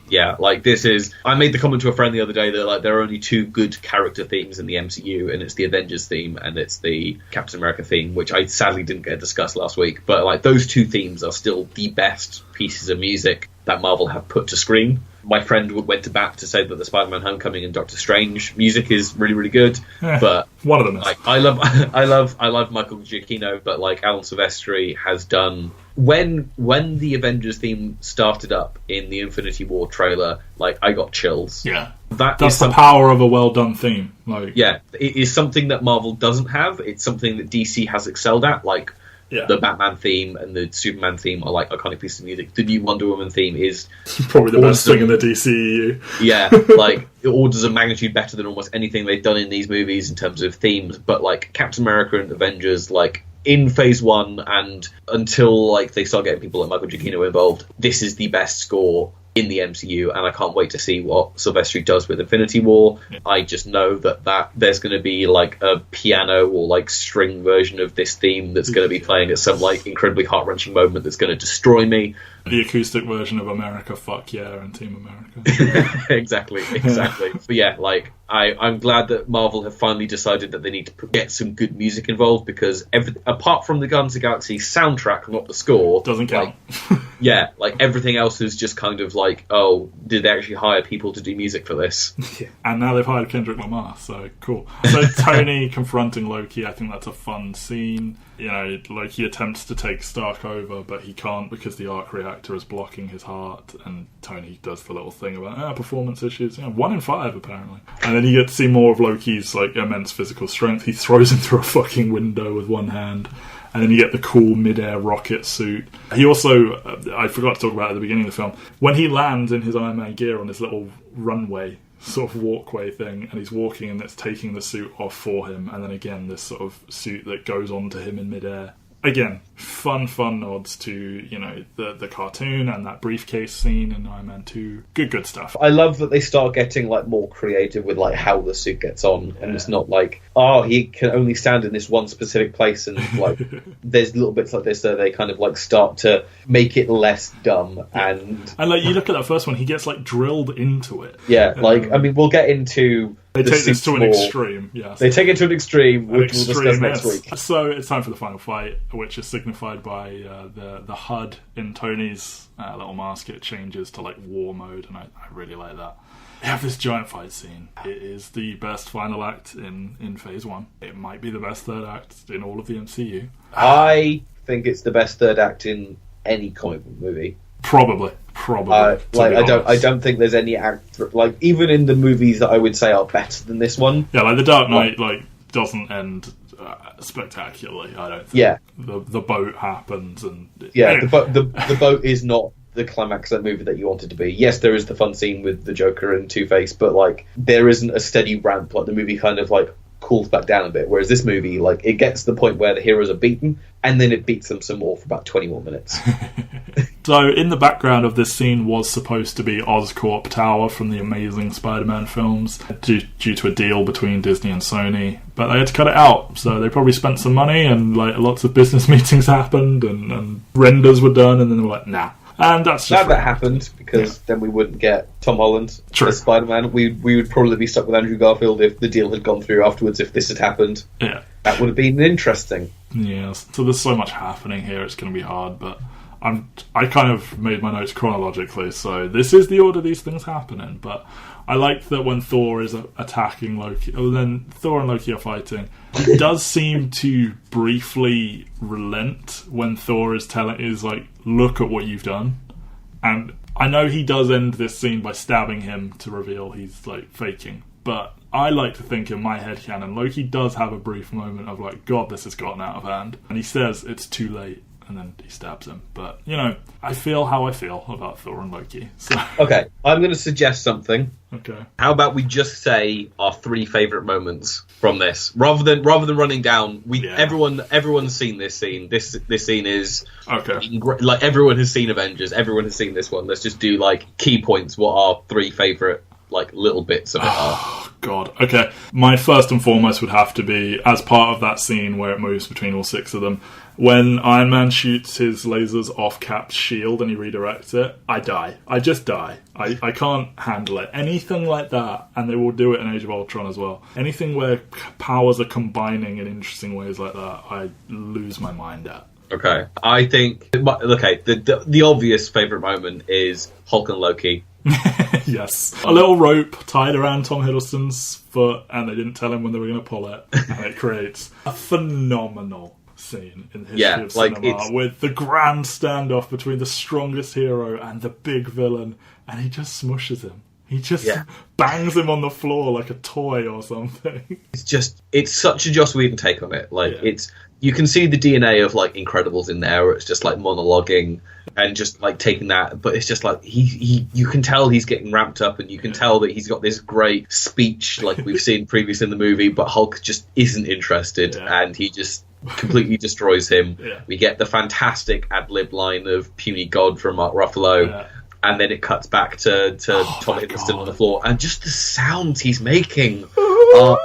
B: Yeah, like this is... I made the comment to a friend the other day that like there are only two good character themes in the MCU, and it's the Avengers theme and it's the Captain America theme, which I sadly didn't get discussed last week. But like those two themes are still the best pieces of music that Marvel have put to screen. My friend went to bat to say that the Spider-Man Homecoming and Doctor Strange music is really, really good. But
A: one of them is.
B: Like, I love Michael Giacchino, but like Alan Silvestri has done... When the Avengers theme started up in the Infinity War trailer, like, I got chills.
A: Yeah. That's the power of a well-done theme. Like,
B: yeah, it is something that Marvel doesn't have. It's something that DC has excelled at. Like, the Batman theme and the Superman theme are like iconic pieces of music. The new Wonder Woman theme is
A: probably the best thing in the DCEU.
B: Yeah, like orders of magnitude better than almost anything they've done in these movies in terms of themes. But like Captain America and Avengers, like in Phase 1 and until like they start getting people like Michael Giacchino involved, this is the best score in the MCU, and I can't wait to see what Silvestri does with Infinity War. I just know that there's going to be like a piano or like string version of this theme that's going to be playing at some like incredibly heart-wrenching moment that's going to destroy me.
A: The acoustic version of America, fuck yeah, and Team America.
B: Exactly. But yeah, like, I'm glad that Marvel have finally decided that they need to get some good music involved, because apart from the Guardians of the Galaxy soundtrack, not the score,
A: doesn't count.
B: Yeah, like everything else is just kind of like, oh, did they actually hire people to do music for this?
A: Yeah. And now they've hired Kendrick Lamar, so cool. So Tony confronting Loki, I think that's a fun scene. You know, Loki attempts to take Stark over, but he can't because the arc reactor is blocking his heart, and Tony does the little thing about performance issues. 1 in 5 apparently. And then you get to see more of Loki's like immense physical strength. He throws him through a fucking window with one hand. And then you get the cool mid-air rocket suit. He also, I forgot to talk about at the beginning of the film, when he lands in his Iron Man gear on this little runway, sort of walkway thing, and he's walking and it's taking the suit off for him, and then again this sort of suit that goes onto him in mid-air. Again, fun nods to, you know, the cartoon and that briefcase scene in Iron Man 2. Good stuff.
B: I love that they start getting like more creative with like how the suit gets on, and it's not like, oh, he can only stand in this one specific place, and like there's little bits like this that they kind of like start to make it less dumb. And
A: like you look at that first one, he gets like drilled into it.
B: Yeah, like I mean, we'll get into.
A: They take this to an extreme, yes.
B: They take it to an extreme, which we'll discuss next week.
A: So it's time for the final fight, which is signified by the HUD in Tony's little mask. It changes to like war mode, and I really like that. We have this giant fight scene. It is the best final act in Phase 1. It might be the best third act in all of the MCU.
B: I think it's the best third act in any comic book movie.
A: Probably.
B: I don't think there's any act like, even in the movies that I would say are better than this one.
A: Yeah, like the Dark Knight doesn't end spectacularly. I don't think.
B: Yeah,
A: the boat happens, and
B: anyway. the boat is not the climax of that movie that you want it to be. Yes, there is the fun scene with the Joker and Two-Face, but like there isn't a steady ramp. Like the movie kind of like cools back down a bit, whereas this movie, like, it gets to the point where the heroes are beaten, and then it beats them some more for about 20 more minutes.
A: So in the background of this scene was supposed to be Oscorp Tower from the Amazing Spider-Man films, due to a deal between Disney and Sony, but they had to cut it out, so they probably spent some money, and like lots of business meetings happened, and renders were done, and then they were like, nah. And that's just
B: that happened, because then we wouldn't get Tom Holland as Spider-Man. We would probably be stuck with Andrew Garfield if the deal had gone through afterwards, if this had happened.
A: Yeah.
B: That would have been interesting.
A: Yes. So there's so much happening here, it's going to be hard, but I kind of made my notes chronologically, so this is the order these things happen in, but I like that when Thor is attacking Loki, then Thor and Loki are fighting, it does seem to briefly relent when Thor is like, look at what you've done. And I know he does end this scene by stabbing him to reveal he's like faking, but I like to think in my headcanon, Loki does have a brief moment of like, God, this has gotten out of hand. And he says it's too late, and then he stabs him. But, you know, I feel how I feel about Thor and Loki. So.
B: Okay, I'm going to suggest something.
A: Okay.
B: How about we just say our 3 favourite moments from this, rather than running down. Everyone's seen this scene. This scene is like, everyone has seen Avengers. Everyone has seen this one. Let's just do like key points. What our 3 favourite like little bits of it are.
A: Oh God. Okay. My first and foremost would have to be as part of that scene where it moves between all 6 of them. When Iron Man shoots his lasers off Cap's shield and he redirects it, I die. I just die. I can't handle it. Anything like that, and they will do it in Age of Ultron as well. Anything where powers are combining in interesting ways like that, I lose my mind at.
B: Okay. I think, the obvious favourite moment is Hulk and Loki.
A: Yes. A little rope tied around Tom Hiddleston's foot, and they didn't tell him when they were going to pull it, and it creates a phenomenal scene in the history of cinema, with the grand standoff between the strongest hero and the big villain, and he just smushes him. He just bangs him on the floor like a toy or something.
B: It's such a Joss Whedon take on it. You can see the DNA of like Incredibles in there, where it's just like monologuing and just like taking that, but it's just like you can tell he's getting ramped up, and you can tell that he's got this great speech like we've seen previously in the movie, but Hulk just isn't interested, and he just completely destroys him. We get the fantastic ad-lib line of "Puny God" from Mark Ruffalo, and then it cuts back to Tom Hiddleston on the floor, and just the sounds he's making are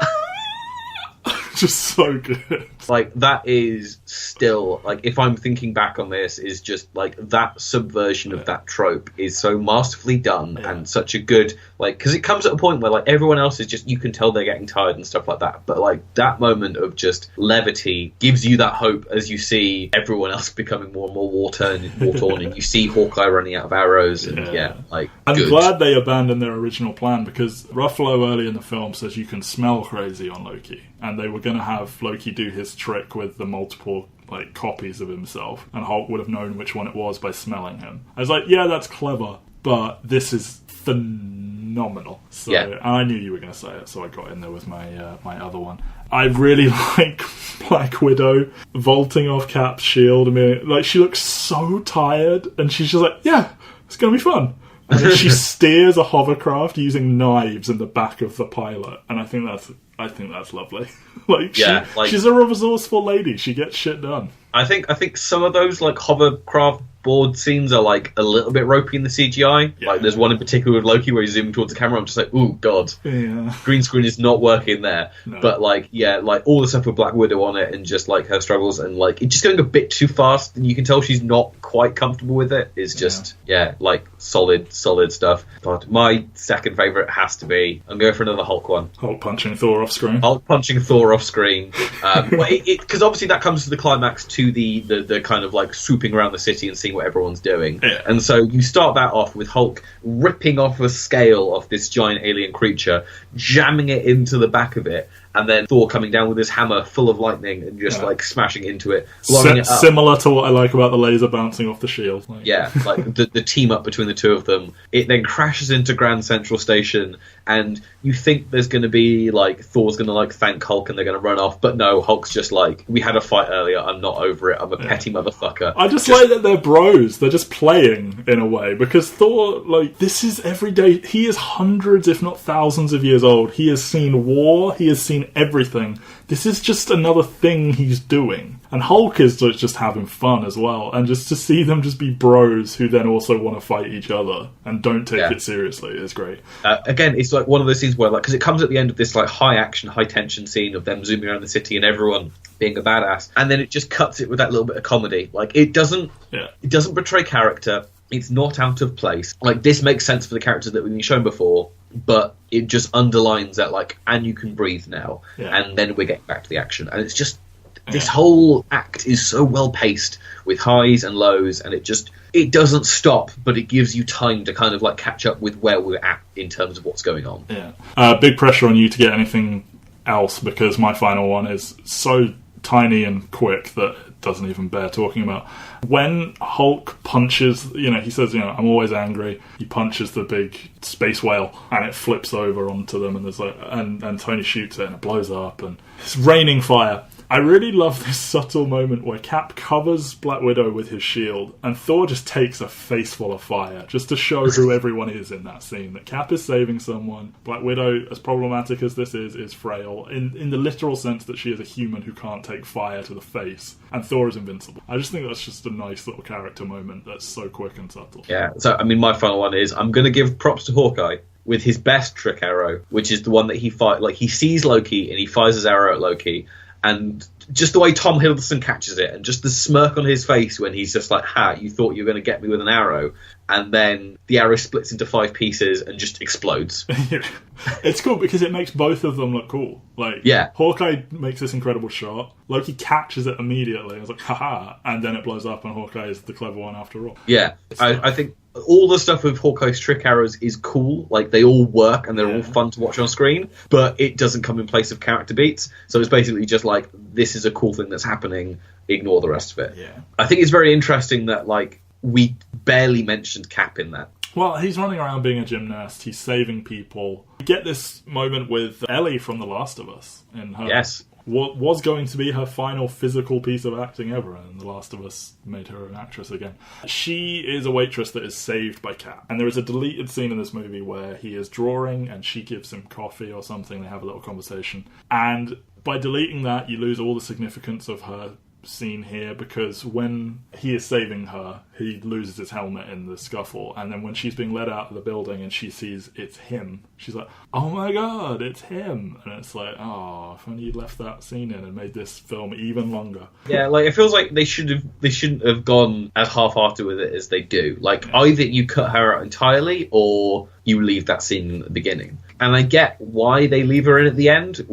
A: just so good.
B: Like, that is still, like, if I'm thinking back on this, is just, like, that subversion of that trope is so masterfully done and such a good, like, because it comes at a point where, like, everyone else is just, you can tell they're getting tired and stuff like that. But, like, that moment of just levity gives you that hope as you see everyone else becoming more and more war-torn, and you see Hawkeye running out of arrows, and,
A: I'm glad they abandoned their original plan, because Ruffalo early in the film says you can smell crazy on Loki, and they were going to have Loki do his trick with the multiple copies of himself, and Hulk would have known which one it was by smelling him. I was like, yeah, that's clever, but this is phenomenal. So, and I knew you were going to say it, so I got in there with my other one. I really like Black Widow vaulting off Cap's shield. I mean, like, she looks so tired, and she's just like, yeah, it's going to be fun. And then she steers a hovercraft using knives in the back of the pilot, and I think that's lovely. She's a resourceful lady. She gets shit done.
B: I think some of those hovercraft board scenes are a little bit ropey in the CGI. Yeah. Like, there's one in particular with Loki where he's zooming towards the camera. I'm just like, ooh, God.
A: Yeah.
B: Green screen is not working there. No. But all the stuff with Black Widow on it, and just her struggles, and it's just going a bit too fast, and you can tell she's not quite comfortable with it. It's just solid stuff. But my second favourite has to be, I'm going for another Hulk one.
A: Hulk punching Thor off screen.
B: Because obviously that comes to the climax, to the kind of swooping around the city and seeing what everyone's doing.
A: Yeah.
B: And so you start that off with Hulk ripping off a scale off this giant alien creature, jamming it into the back of it, and then Thor coming down with his hammer full of lightning and just smashing into it, blowing it up.
A: Similar to what I like about the laser bouncing off the shield.
B: The team up between the two of them. It then crashes into Grand Central Station, and you think there's going to be Thor's going to thank Hulk and they're going to run off, but no, Hulk's just we had a fight earlier, I'm not over it, I'm a petty motherfucker.
A: I just like that they're bros, they're just playing in a way, because Thor, this is every day, he is hundreds if not thousands of years old, he has seen war, he has seen everything. This is just another thing he's doing. And Hulk is just having fun as well. And just to see them just be bros who then also want to fight each other and don't take it seriously is great.
B: Again, it's one of those scenes where, because it comes at the end of this high action, high tension scene of them zooming around the city and everyone being a badass. And then it just cuts it with that little bit of comedy. It doesn't betray character. It's not out of place. This makes sense for the characters that we've been shown before, but it just underlines that, and you can breathe now. Yeah. And then we're getting back to the action. And it's just, this whole act is so well paced with highs and lows, and it doesn't stop, but it gives you time to kind of catch up with where we're at in terms of what's going on.
A: Yeah. Big pressure on you to get anything else, because my final one is so tiny and quick that it doesn't even bear talking about. When Hulk punches, he says, I'm always angry. He punches the big space whale and it flips over onto them, and there's and Tony shoots it and it blows up and it's raining fire. I really love this subtle moment where Cap covers Black Widow with his shield and Thor just takes a face full of fire just to show who everyone is in that scene. That Cap is saving someone. Black Widow, as problematic as this is frail in the literal sense that she is a human who can't take fire to the face. And Thor is invincible. I just think that's just a nice little character moment that's so quick and subtle.
B: Yeah, so my final one is, I'm going to give props to Hawkeye with his best trick arrow, which is the one that he he sees Loki and he fires his arrow at Loki. And just the way Tom Hiddleston catches it, and just the smirk on his face when he's just you thought you were going to get me with an arrow, and then the arrow splits into 5 pieces and just explodes.
A: It's cool because it makes both of them look cool. Hawkeye makes this incredible shot, Loki catches it immediately, I was like, haha, and then it blows up, and Hawkeye is the clever one after all.
B: Yeah, I think all the stuff with Hawkeye's trick arrows is cool. They all work and they're all fun to watch on screen, but it doesn't come in place of character beats. So it's basically just this is a cool thing that's happening, ignore the rest of it.
A: Yeah.
B: I think it's very interesting that we barely mentioned Cap in that.
A: Well, he's running around being a gymnast, he's saving people. You get this moment with Ellie from The Last of Us in her.
B: Yes.
A: What was going to be her final physical piece of acting ever, and The Last of Us made her an actress again. She is a waitress that is saved by Cap. And there is a deleted scene in this movie where he is drawing and she gives him coffee or something, they have a little conversation. And by deleting that, you lose all the significance of her scene here, because when he is saving her, he loses his helmet in the scuffle, and then when she's being led out of the building and she sees it's him, she's like, oh my god, it's him. And it's like, oh, if only you'd left that scene in and made this film even longer.
B: Yeah, like, it feels like they shouldn't have gone as half-hearted with it as they do. Like, either you cut her out entirely or you leave that scene at the beginning. And I get why they leave her in at the end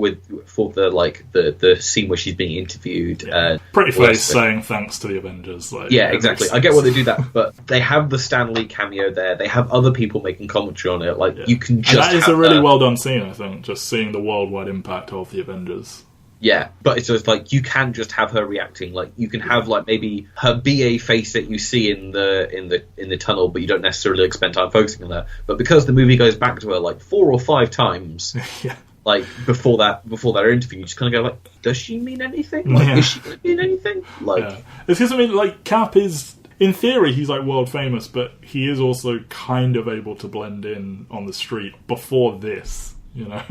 B: for the scene where she's being interviewed.
A: Yeah. Pretty face saying thanks to the Avengers. Like,
B: yeah, exactly. I get why they do that, but they have the Stan Lee cameo there. They have other people making commentary on it. Like, you can just. And
A: that is a really well done scene, I think. Just seeing the worldwide impact of the Avengers.
B: Yeah, but it's just like, you can just have her reacting. Like, you can have like maybe her BA face that you see in the tunnel, but you don't necessarily spend time focusing on that. But because the movie goes back to her like 4 or 5 times,
A: yeah.
B: Like before that interview, you just kind of go like, does she mean anything? Like, is she going to mean anything? Like,
A: yeah. It's because, I mean, like, Cap is, in theory, he's like world famous, but he is also kind of able to blend in on the street before this. You know,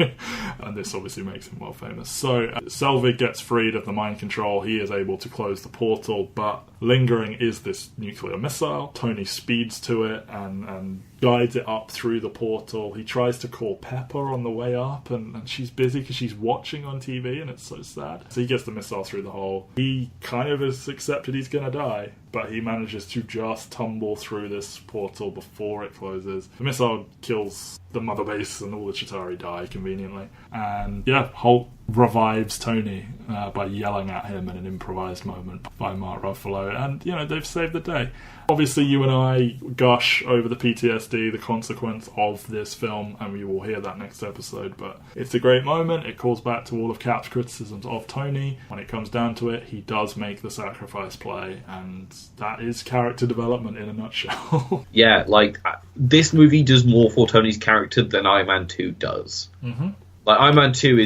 A: and this obviously makes him world famous. So Selvig gets freed of the mind control. He is able to close the portal, but lingering is this nuclear missile. Tony speeds to it and guides it up through the portal. He tries to call Pepper on the way up, and she's busy because she's watching on TV, and it's so sad. So he gets the missile through the hole. He kind of has accepted he's going to die, but he manages to just tumble through this portal before it closes. The missile kills the mother base, and all the Chitauri die conveniently. And yeah, Hulk revives Tony by yelling at him in an improvised moment by Mark Ruffalo, and you know, they've saved the day. Obviously, you and I gush over the PTSD, the consequence of this film, and we will hear that next episode, but it's a great moment. It calls back to all of Cap's criticisms of Tony. When it comes down to it, he does make the sacrifice play, and that is character development in a nutshell.
B: Yeah, like, this movie does more for Tony's character than Iron Man 2 does.
A: Mm-hmm.
B: Like, Iron Man 2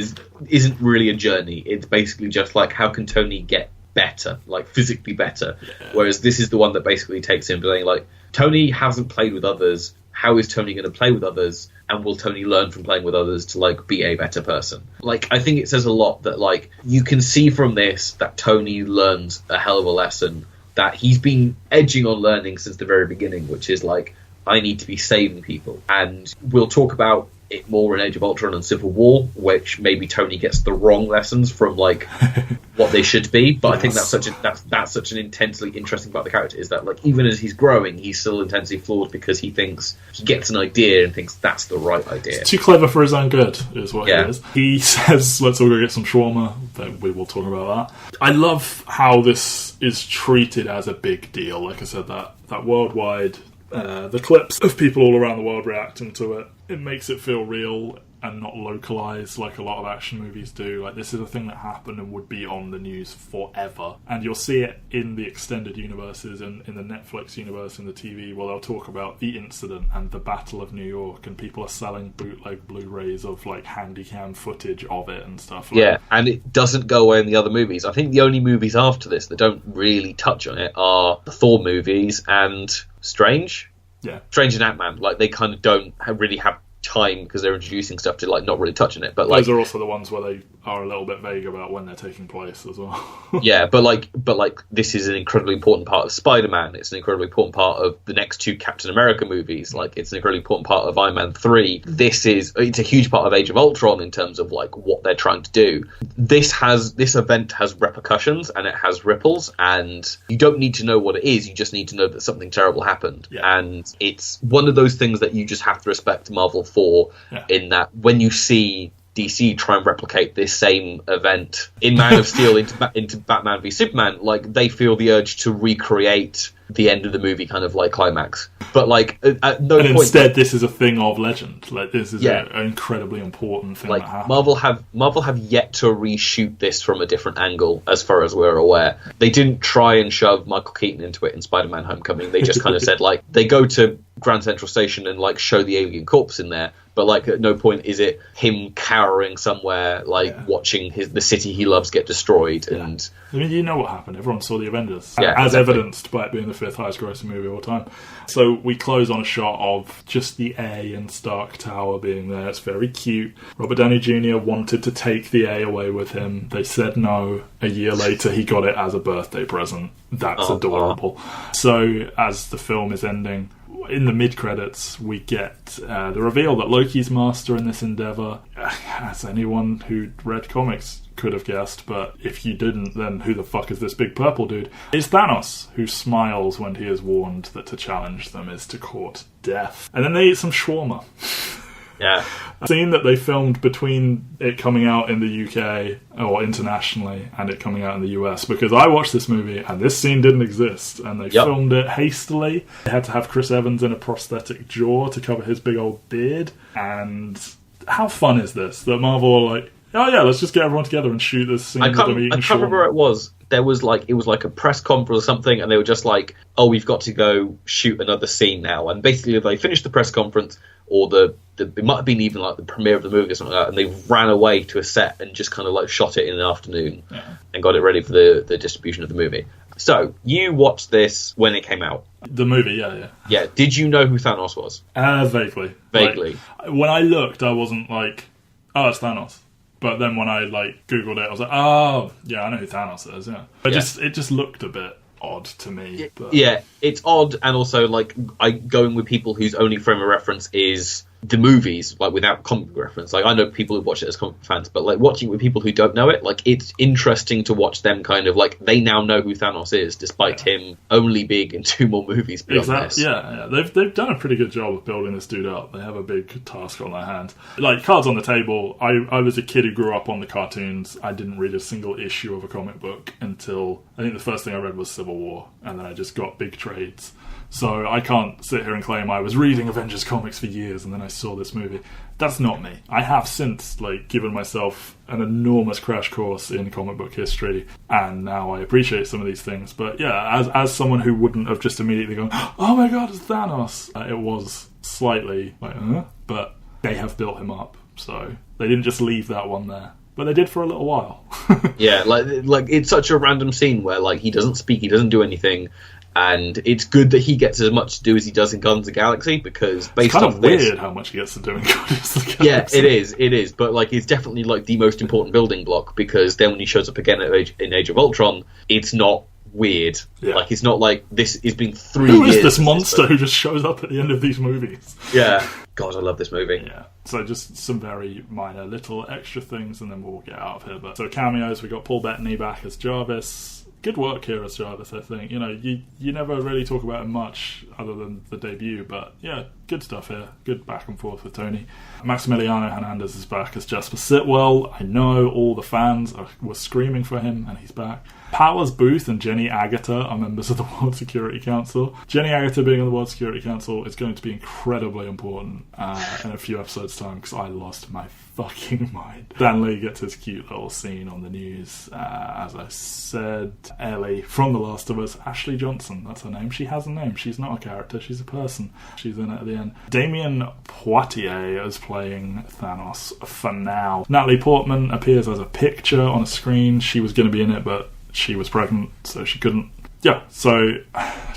B: isn't really a journey. It's basically just like, how can Tony get better, like physically better? Yeah. Whereas this is the one that basically takes him saying, like, Tony hasn't played with others. How is Tony going to play with others? And will Tony learn from playing with others to, like, be a better person? Like, I think it says a lot that, like, you can see from this that Tony learns a hell of a lesson that he's been edging on learning since the very beginning, which is, like, I need to be saving people. And we'll talk about it more in Age of Ultron and Civil War, which maybe Tony gets the wrong lessons from, like, what they should be. But yes. I think that's such an intensely interesting part of the character, is that, like, even as he's growing, he's still intensely flawed because he thinks he gets an idea and thinks that's the right idea.
A: It's too clever for his own good, is what he is. He says, let's all go get some shawarma. We will talk about that. I love how this is treated as a big deal. Like I said, that worldwide, the clips of people all around the world reacting to it, it makes it feel real and not localized like a lot of action movies do. Like, this is a thing that happened and would be on the news forever. And you'll see it in the extended universes and in the Netflix universe and the TV, where they'll talk about the incident and the Battle of New York, and people are selling bootleg Blu-rays of, like, handycam footage of it and stuff.
B: Yeah, and it doesn't go away in the other movies. I think the only movies after this that don't really touch on it are the Thor movies and Strange.
A: Yeah,
B: Strange and Ant-Man. Like, they kind of don't really have time because they're introducing stuff to, like, not really touching it. But, like,
A: those are also the ones where they are a little bit vague about when they're taking place as well.
B: Yeah, but this is an incredibly important part of Spider-Man. It's an incredibly important part of the next 2 Captain America movies. Like, it's an incredibly important part of Iron Man 3. It's a huge part of Age of Ultron in terms of, like, what they're trying to do. This event has repercussions and it has ripples, and you don't need to know what it is. You just need to know that something terrible happened.
A: Yeah.
B: And it's one of those things that you just have to respect Marvel for, in that when you see DC try and replicate this same event in Man of Steel into Batman v Superman, like, they feel the urge to recreate the end of the movie kind of, like, climax. But, like, at no point...
A: instead, this is a thing of legend. Like, this is an incredibly important thing, like, that happened.
B: Marvel have yet to reshoot this from a different angle, as far as we're aware. They didn't try and shove Michael Keaton into it in Spider-Man Homecoming. They just kind of said, like, they go to Grand Central Station and, like, show the alien corpse in there, but like at no point is it him cowering somewhere, like watching the city he loves get destroyed. And
A: I mean, you know what happened. Everyone saw the Avengers,
B: exactly.
A: as evidenced by it being the 5th highest grossing movie of all time. So we close on a shot of just the A and Stark Tower being there. It's very cute. Robert Downey Jr. wanted to take the A away with him. They said no. A year later, he got it as a birthday present. That's adorable. So as the film is ending, in the mid-credits, we get the reveal that Loki's master in this endeavour, as anyone who read comics could have guessed, but if you didn't, then who the fuck is this big purple dude? It's Thanos, who smiles when he is warned that to challenge them is to court death. And then they eat some shawarma.
B: Yeah.
A: A scene that they filmed between it coming out in the UK, or internationally, and it coming out in the US, because I watched this movie and this scene didn't exist, and they filmed it hastily. They had to have Chris Evans in a prosthetic jaw to cover his big old beard. And how fun is this? That Marvel are like, oh yeah, let's just get everyone together and shoot this scene. I can't
B: remember where it was. It was like a press conference or something, and they were just like, oh, we've got to go shoot another scene now. And basically they finished the press conference, or it might have been even like the premiere of the movie or something like that, and they ran away to a set and just kind of like shot it in an afternoon and got it ready for the distribution of the movie. So, you watched this when it came out.
A: The movie, yeah.
B: Yeah, did you know who Thanos was?
A: Vaguely.
B: Vaguely.
A: Like, when I looked, I wasn't like, oh, it's Thanos. But then when I like Googled it, I was like, oh, yeah, I know who Thanos is, yeah. But it just looked a bit odd to me. But...
B: Yeah, it's odd, and also like going with people whose only frame of reference is the movies, like without comic book reference. Like I know people who watch it as comic book fans, but like watching it with people who don't know it, like it's interesting to watch them kind of like they now know who Thanos is, despite him only being in 2 more movies beyond this.
A: Yeah. They've done a pretty good job of building this dude up. They have a big task on their hands. Like cards on the table. I was a kid who grew up on the cartoons. I didn't read a single issue of a comic book until I think the first thing I read was Civil War, and then I just got big trades. So I can't sit here and claim I was reading Avengers comics for years and then I saw this movie. That's not me. I have since like given myself an enormous crash course in comic book history, and now I appreciate some of these things. But yeah, as someone who wouldn't have just immediately gone, oh my god, it's Thanos, it was slightly like, but they have built him up, so they didn't just leave that one there. But they did for a little while.
B: Yeah, like it's such a random scene where like he doesn't speak, he doesn't do anything. And it's good that he gets as much to do as he does in Guardians of the Galaxy, because based
A: off
B: this... It's kind of
A: weird how much he gets to do in Guardians of the Galaxy.
B: Yeah, it is. But like, it's definitely like the most important building block, because then when he shows up again in Age of Ultron, it's not weird. Yeah. Like, it's not like this has been 3 years.
A: Who is this monster who just shows up at the end of these movies?
B: Yeah. God, I love this movie.
A: Yeah. So just some very minor little extra things, and then we'll get out of here. But so cameos, we got Paul Bettany back as Jarvis. Good work here as Jarvis, I think. You know, you never really talk about him much other than the debut, but yeah, good stuff here. Good back and forth with Tony. Maximiliano Hernandez is back as Jasper Sitwell. I know all the fans were screaming for him, and he's back. Powers Booth and Jenny Agutter are members of the World Security Council. Jenny Agutter being on the World Security Council is going to be incredibly important in a few episodes' time, because I lost my fucking mind. Dan Lee gets his cute little scene on the news. As I said, Ellie from The Last of Us, Ashley Johnson, that's her name. She has a name. She's not a character, she's a person. She's in it at the end. Damien Poitier is playing Thanos for now. Natalie Portman appears as a picture on a screen. She was going to be in it, but she was pregnant, so she couldn't. Yeah, so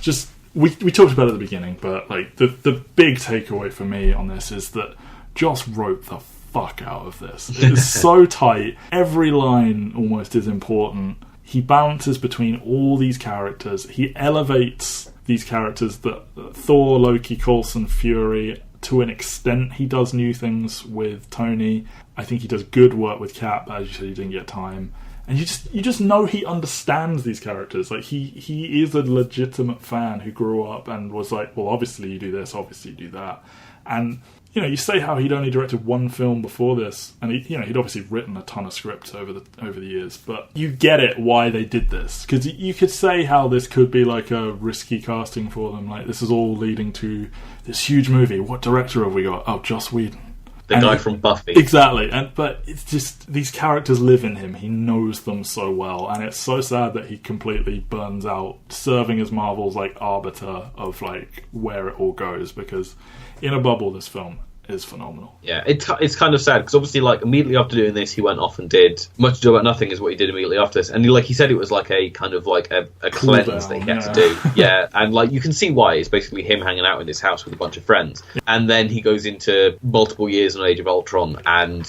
A: just we talked about it at the beginning, but like the big takeaway for me on this is that Joss wrote the fuck out of this. It is so tight. Every line almost is important. He balances between all these characters. He elevates these characters that Thor, Loki, Coulson, Fury. To an extent, he does new things with Tony. I think he does good work with Cap. As you said, he didn't get time. And you just know he understands these characters. Like he is a legitimate fan who grew up and was like, well, obviously you do this, obviously you do that. And you know, you say how he'd only directed one film before this, and he'd obviously written a ton of scripts over the years. But you get it why they did this, because you could say how this could be like a risky casting for them. Like this is all leading to this huge movie. What director have we got? Oh, Joss Whedon.
B: The guy from Buffy.
A: Exactly. But it's just, these characters live in him. He knows them so well. And it's so sad that he completely burns out serving as Marvel's like arbiter of like where it all goes. Because in a bubble, this film, is phenomenal.
B: Yeah, it's kind of sad because obviously, like, immediately after doing this, he went off and did Much Ado About Nothing is what he did immediately after this, and he said it was like a kind of like a cleanse that he had to do. Yeah, and like you can see why. It's basically him hanging out in his house with a bunch of friends, and then he goes into multiple years on Age of Ultron and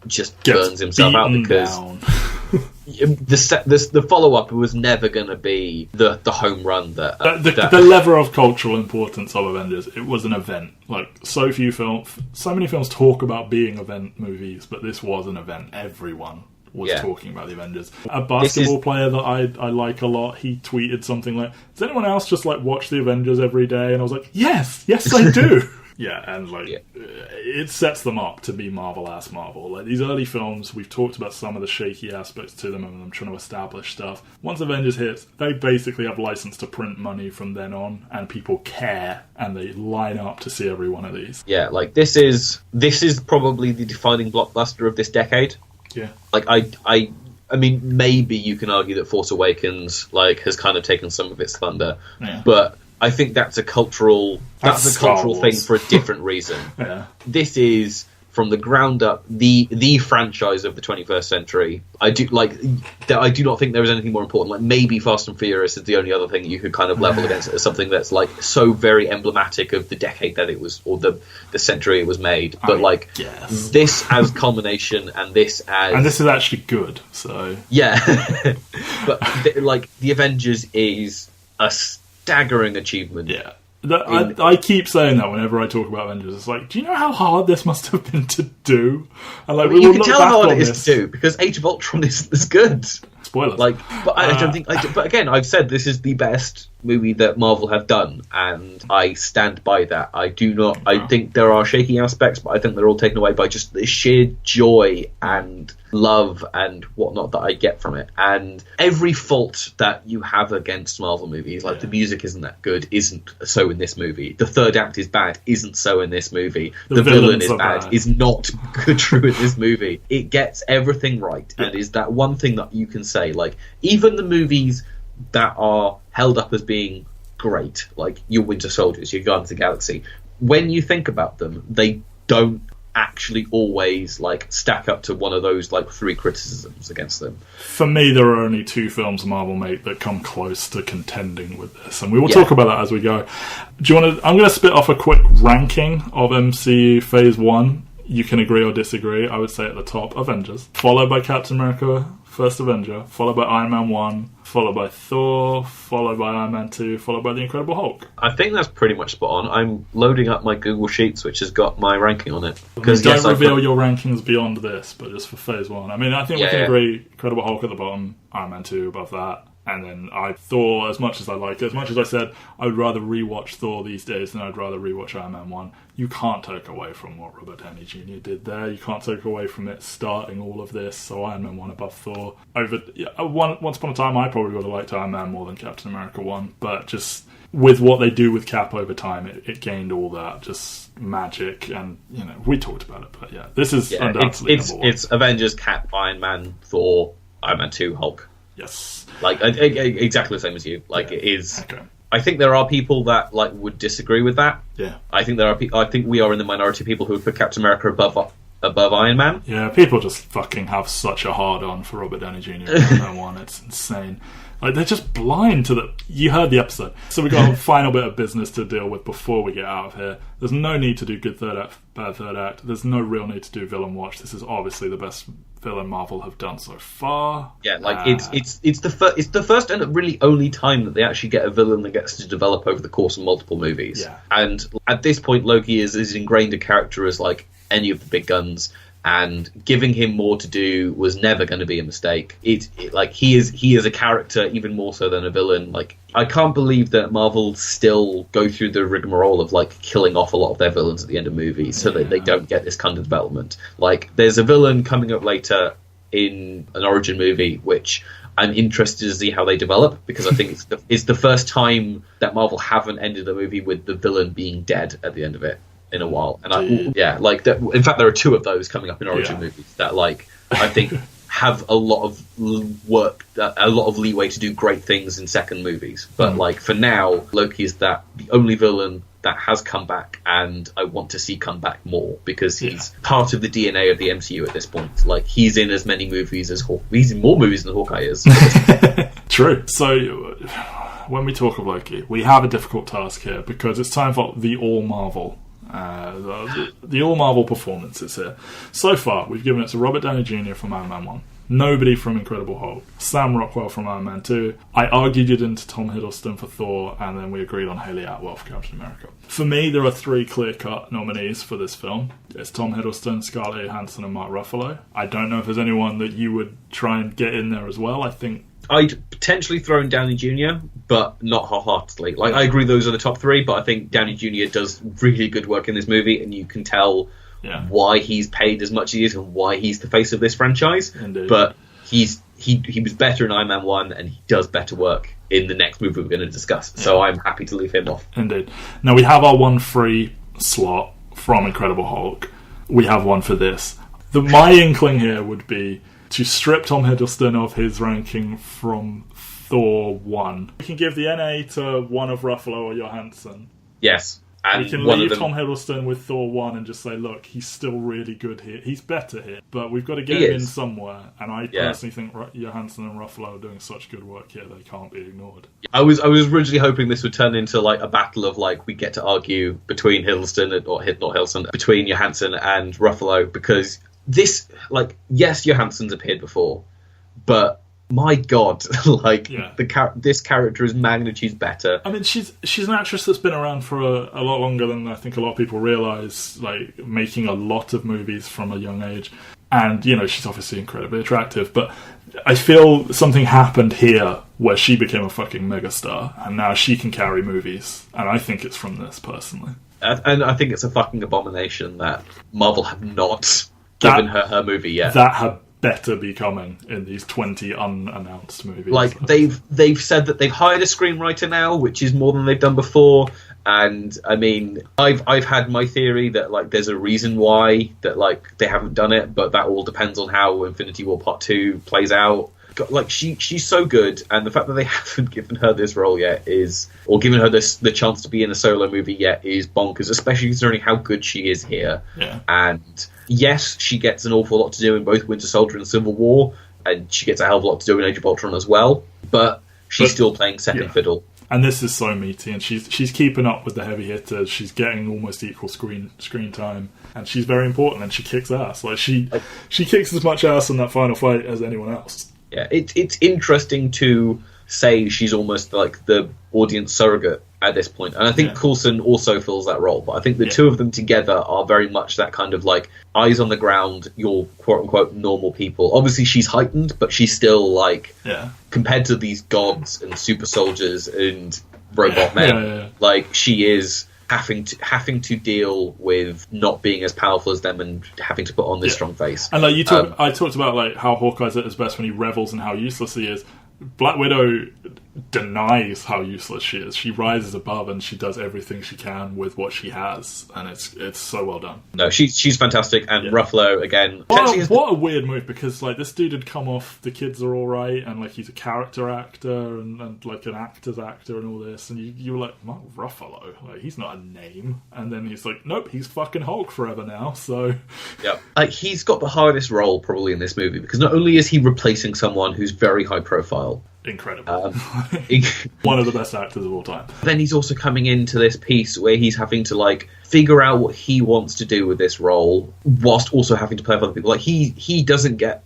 B: just burns himself out because the follow up was never going to be the home run that
A: the level of cultural importance of Avengers. It was an event. Like so many films talk about being event movies, but this was an event. Everyone was talking about the Avengers. A basketball player that I like a lot, he tweeted something like, "Does anyone else just like watch the Avengers every day?" And I was like, yes I do. Yeah, and it sets them up to be Marvel-ass Marvel. Like these early films, we've talked about some of the shaky aspects to them and them trying to establish stuff. Once Avengers hits, they basically have license to print money from then on, and people care, and they line up to see every one of these.
B: Yeah, like this is probably the defining blockbuster of this decade.
A: Yeah.
B: Like I mean, maybe you can argue that Force Awakens has kind of taken some of its thunder, but I think that's a cultural thing for a different reason.
A: Yeah.
B: This is from the ground up the franchise of the 21st century. I do not think there is anything more important. Like maybe Fast and Furious is the only other thing you could kind of level against it as something that's like so very emblematic of the decade that it was, or the century it was made. But this as culmination and this is
A: actually good. So
B: yeah, but the Avengers is a staggering achievement.
A: Yeah. I keep saying that whenever I talk about Avengers. It's like, do you know how hard this must have been to do? And like,
B: you can tell how hard it is to do because Age of Ultron isn't as good.
A: Spoilers.
B: But I don't think. But again, I've said this is the best movie that Marvel have done, and I stand by that. I do not. I think there are shaky aspects, but I think they're all taken away by just the sheer joy and love and whatnot that I get from it. And every fault that you have against Marvel movies, like the music isn't that good, isn't so in this movie. The third act is bad, isn't so in this movie. The villain is bad, is not good true in this movie. It gets everything right, and is that one thing that you can say. Like even the movies that are held up as being great, like your Winter Soldiers, your Guardians of the Galaxy, when you think about them, they don't actually always stack up to one of those three criticisms against them.
A: For me, there are only two films Marvel make that come close to contending with this, and we will talk about that as we go. Do you want to? I'm going to spit off a quick ranking of MCU Phase 1. You can agree or disagree. I would say at the top, Avengers, followed by Captain America, First Avenger, followed by Iron Man 1, followed by Thor, followed by Iron Man 2, followed by The Incredible Hulk.
B: I think that's pretty much spot on. I'm loading up my Google Sheets, which has got my ranking on it.
A: Don't reveal your rankings beyond this, but just for Phase 1. I mean, I think we can agree Incredible Hulk at the bottom, Iron Man 2 above that. And then Thor, as much as I like it, as much as I said I would rather rewatch Thor these days than I'd rather rewatch Iron Man 1, you can't take away from what Robert Downey Jr. did there. You can't take away from it starting all of this. So Iron Man 1 above Thor. Once upon a time, I probably would have liked Iron Man more than Captain America 1, but just with what they do with Cap over time, it gained all that just magic, and we talked about it. But yeah, this is undoubtedly number one. It's
B: Avengers, Cap, Iron Man, Thor, Iron Man 2, Hulk.
A: Yes.
B: Exactly the same as you. It is. Okay. I think there are people that would disagree with that.
A: Yeah.
B: I think there are. I think we are in the minority of people who would put Captain America above Iron Man.
A: Yeah, people just fucking have such a hard on for Robert Downey Jr. in Iron Man 1. It's insane. They're just blind to the... You heard the episode. So we've got a final bit of business to deal with before we get out of here. There's no need to do good third act, bad third act. There's no real need to do villain watch. This is obviously the best villain Marvel have done so far.
B: Yeah, it's the first and really only time that they actually get a villain that gets to develop over the course of multiple movies.
A: Yeah.
B: And at this point, Loki is ingrained a character as any of the big guns. And giving him more to do was never going to be a mistake. He is a character even more so than a villain. I can't believe that Marvel still go through the rigmarole of killing off a lot of their villains at the end of movies so that they don't get this kind of development. There's a villain coming up later in an origin movie which I'm interested to see how they develop, because I think it's the first time that Marvel haven't ended a movie with the villain being dead at the end of it in a while. And in fact there are two of those coming up in origin movies that I think have a lot of work, a lot of leeway to do great things in second movies. But for now, Loki is the only villain that has come back, and I want to see come back more, because he's part of the DNA of the MCU at this point. Like, he's in as many movies as he's in more movies than Hawkeye is.
A: True. So when we talk of Loki, we have a difficult task here, because it's time for the all Marvel. The all Marvel performances here. So far, we've given it to Robert Downey Jr. from Iron Man 1. Nobody from Incredible Hulk. Sam Rockwell from Iron Man 2. I argued it into Tom Hiddleston for Thor, and then we agreed on Haley Atwell for Captain America. For me, there are 3 clear-cut nominees for this film. It's Tom Hiddleston, Scarlett Johansson, and Mark Ruffalo. I don't know if there's anyone that you would try and get in there as well. I think
B: I'd potentially throw in Downey Jr., but not wholeheartedly. Like, I agree those are the top 3, but I think Downey Jr. does really good work in this movie, and you can tell why he's paid as much as he is and why he's the face of this franchise.
A: Indeed.
B: But he was better in Iron Man 1, and he does better work in the next movie we're going to discuss. So I'm happy to leave him off.
A: Indeed. Now, we have our one free slot from Incredible Hulk. We have one for this. My inkling here would be to strip Tom Hiddleston of his ranking from Thor 1. We can give the NA to one of Ruffalo or Johansson.
B: Yes. And
A: we can leave Tom Hiddleston with Thor 1 and just say, look, he's still really good here. He's better here, but we've got to get him in somewhere. And I personally think Johansson and Ruffalo are doing such good work here, they can't be ignored.
B: I was originally hoping this would turn into like a battle of like we get to argue between between Johansson and Ruffalo, because this, like, yes, Johansson's appeared before, but my God, like, this character is magnitudes better.
A: I mean, she's an actress that's been around for a lot longer than I think a lot of people realise, like, making a lot of movies from a young age. And, you know, she's obviously incredibly attractive, but I feel something happened here where she became a fucking megastar, and now she can carry movies, and I think it's from this, personally.
B: And I think it's a fucking abomination that Marvel have not given her movie yet.
A: That had better be coming in these 20 unannounced movies.
B: Like, they've said that they've hired a screenwriter now, which is more than they've done before. And I mean, I've had my theory that, like, there's a reason why that, like, they haven't done it, but that all depends on how Infinity War Part 2 plays out. Like, she's so good, and the fact that they haven't given her this role yet or given her the chance to be in a solo movie yet is bonkers, especially considering how good she is here.
A: Yeah.
B: And yes, she gets an awful lot to do in both Winter Soldier and Civil War, and she gets a hell of a lot to do in Age of Ultron as well, but she's still playing second fiddle. And
A: this is so meaty, and she's keeping up with the heavy hitters. She's getting almost equal screen time, and she's very important, and she kicks ass. Like, she kicks as much ass in that final fight as anyone else. Yeah, it's interesting to say she's almost like the audience surrogate at this point. And I think Coulson also fills that role. But I think the two of them together are very much that kind of like eyes on the ground, you're quote-unquote normal people. Obviously she's heightened, but she's still like, compared to these gods and super soldiers and robot men, like she is having to deal with not being as powerful as them and having to put on this strong face. And like I talked about like how Hawkeye's at his best when he revels and how useless he is. Black Widow denies how useless she is. She rises above and she does everything she can with what she has, and it's so well done. No, she's fantastic, and Ruffalo again. What a weird move, because like this dude had come off The Kids Are Alright, and like he's a character actor and like an actor's actor and all this, and you were like, Mark Ruffalo, like he's not a name, and then he's like, nope, he's fucking Hulk forever now. So like he's got the hardest role probably in this movie, because not only is he replacing someone who's very high profile, incredible, one of the best actors of all time, then he's also coming into this piece where he's having to like figure out what he wants to do with this role whilst also having to play with other people. Like he didn't get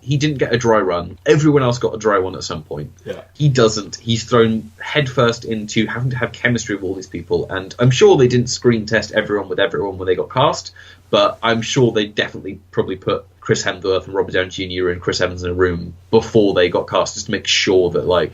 A: a dry run. Everyone else got a dry one at some point. He doesn't. He's thrown headfirst into having to have chemistry with all these people, and I'm sure they didn't screen test everyone when they got cast, but I'm sure they definitely probably put Chris Hemsworth and Robert Downey Jr. and Chris Evans in a room before they got cast, just to make sure that, like,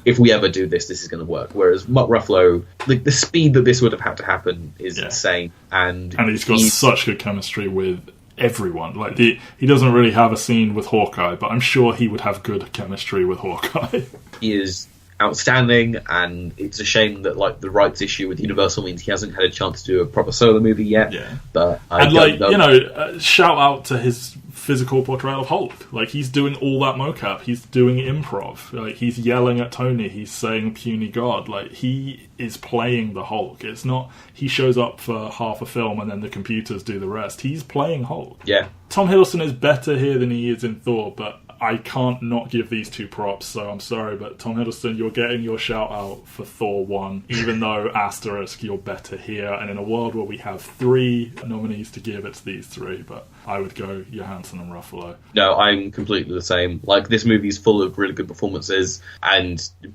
A: if we ever do this, this is going to work. Whereas Mark Ruffalo, like, the speed that this would have had to happen is insane. And he's got such good chemistry with everyone. Like, he doesn't really have a scene with Hawkeye, but I'm sure he would have good chemistry with Hawkeye. He is outstanding, and it's a shame that like the rights issue with Universal means he hasn't had a chance to do a proper solo movie yet. But shout out to his physical portrayal of Hulk. Like, he's doing all that mocap. He's doing improv. Like, he's yelling at Tony. He's saying puny god. Like, he is playing the Hulk. It's not he shows up for half a film and then the computers do the rest. He's playing Hulk.
B: Yeah.
A: Tom Hiddleston is better here than he is in Thor, but I can't not give these two props, so I'm sorry, but Tom Hiddleston, you're getting your shout out for Thor 1, even though asterisk, you're better here, and in a world where we have 3 nominees to give, it's these 3, but I would go Johansson and Ruffalo.
B: No, I'm completely the same. Like, this movie's full of really good performances,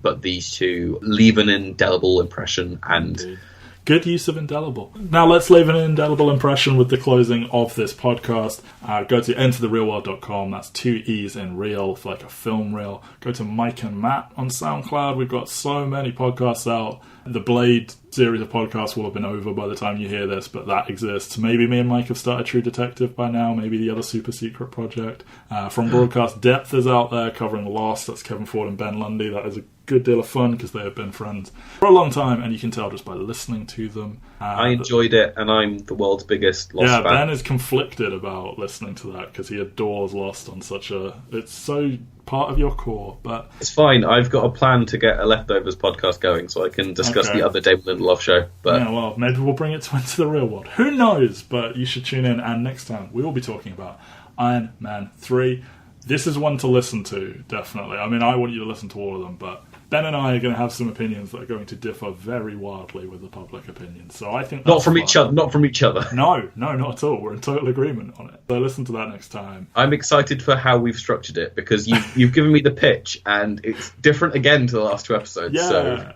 B: but these two leave an indelible impression, and...
A: Indeed. Good use of indelible. Now let's leave an indelible impression with the closing of this podcast. Go to entertherealworld.com. That's 2 E's in real, for like a film reel. Go to Mike and Matt on SoundCloud. We've got so many podcasts out. The Blade series of podcasts will have been over by the time you hear this, but that exists. Maybe me and Mike have started True Detective by now. Maybe the other super secret project. From Broadcast Depth is out there covering Lost. That's Kevin Ford and Ben Lundy. That is a good deal of fun because they have been friends for a long time, and you can tell just by listening to them.
B: I enjoyed it, and I'm the world's biggest Lost fan.
A: Ben is conflicted about listening to that because he adores Lost on such a... It's so part of your core, but...
B: It's fine. I've got a plan to get a Leftovers podcast going so I can discuss the other Damon Lindelof show. But
A: yeah, well, maybe we'll bring it to Into the Real World. Who knows? But you should tune in, and next time we will be talking about Iron Man 3. This is one to listen to, definitely. I mean, I want you to listen to all of them, but Ben and I are going to have some opinions that are going to differ very wildly with the public opinion. So I think that's
B: not from each other. Not from each other.
A: No, not at all. We're in total agreement on it. So listen to that next time.
B: I'm excited for how we've structured it because you've given me the pitch and it's different again to the last 2 episodes.
A: Yeah,
B: so.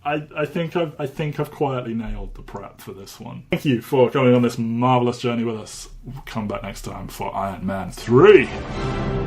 A: I think I've quietly nailed the prep for this one. Thank you for coming on this marvellous journey with us. We'll come back next time for Iron Man 3.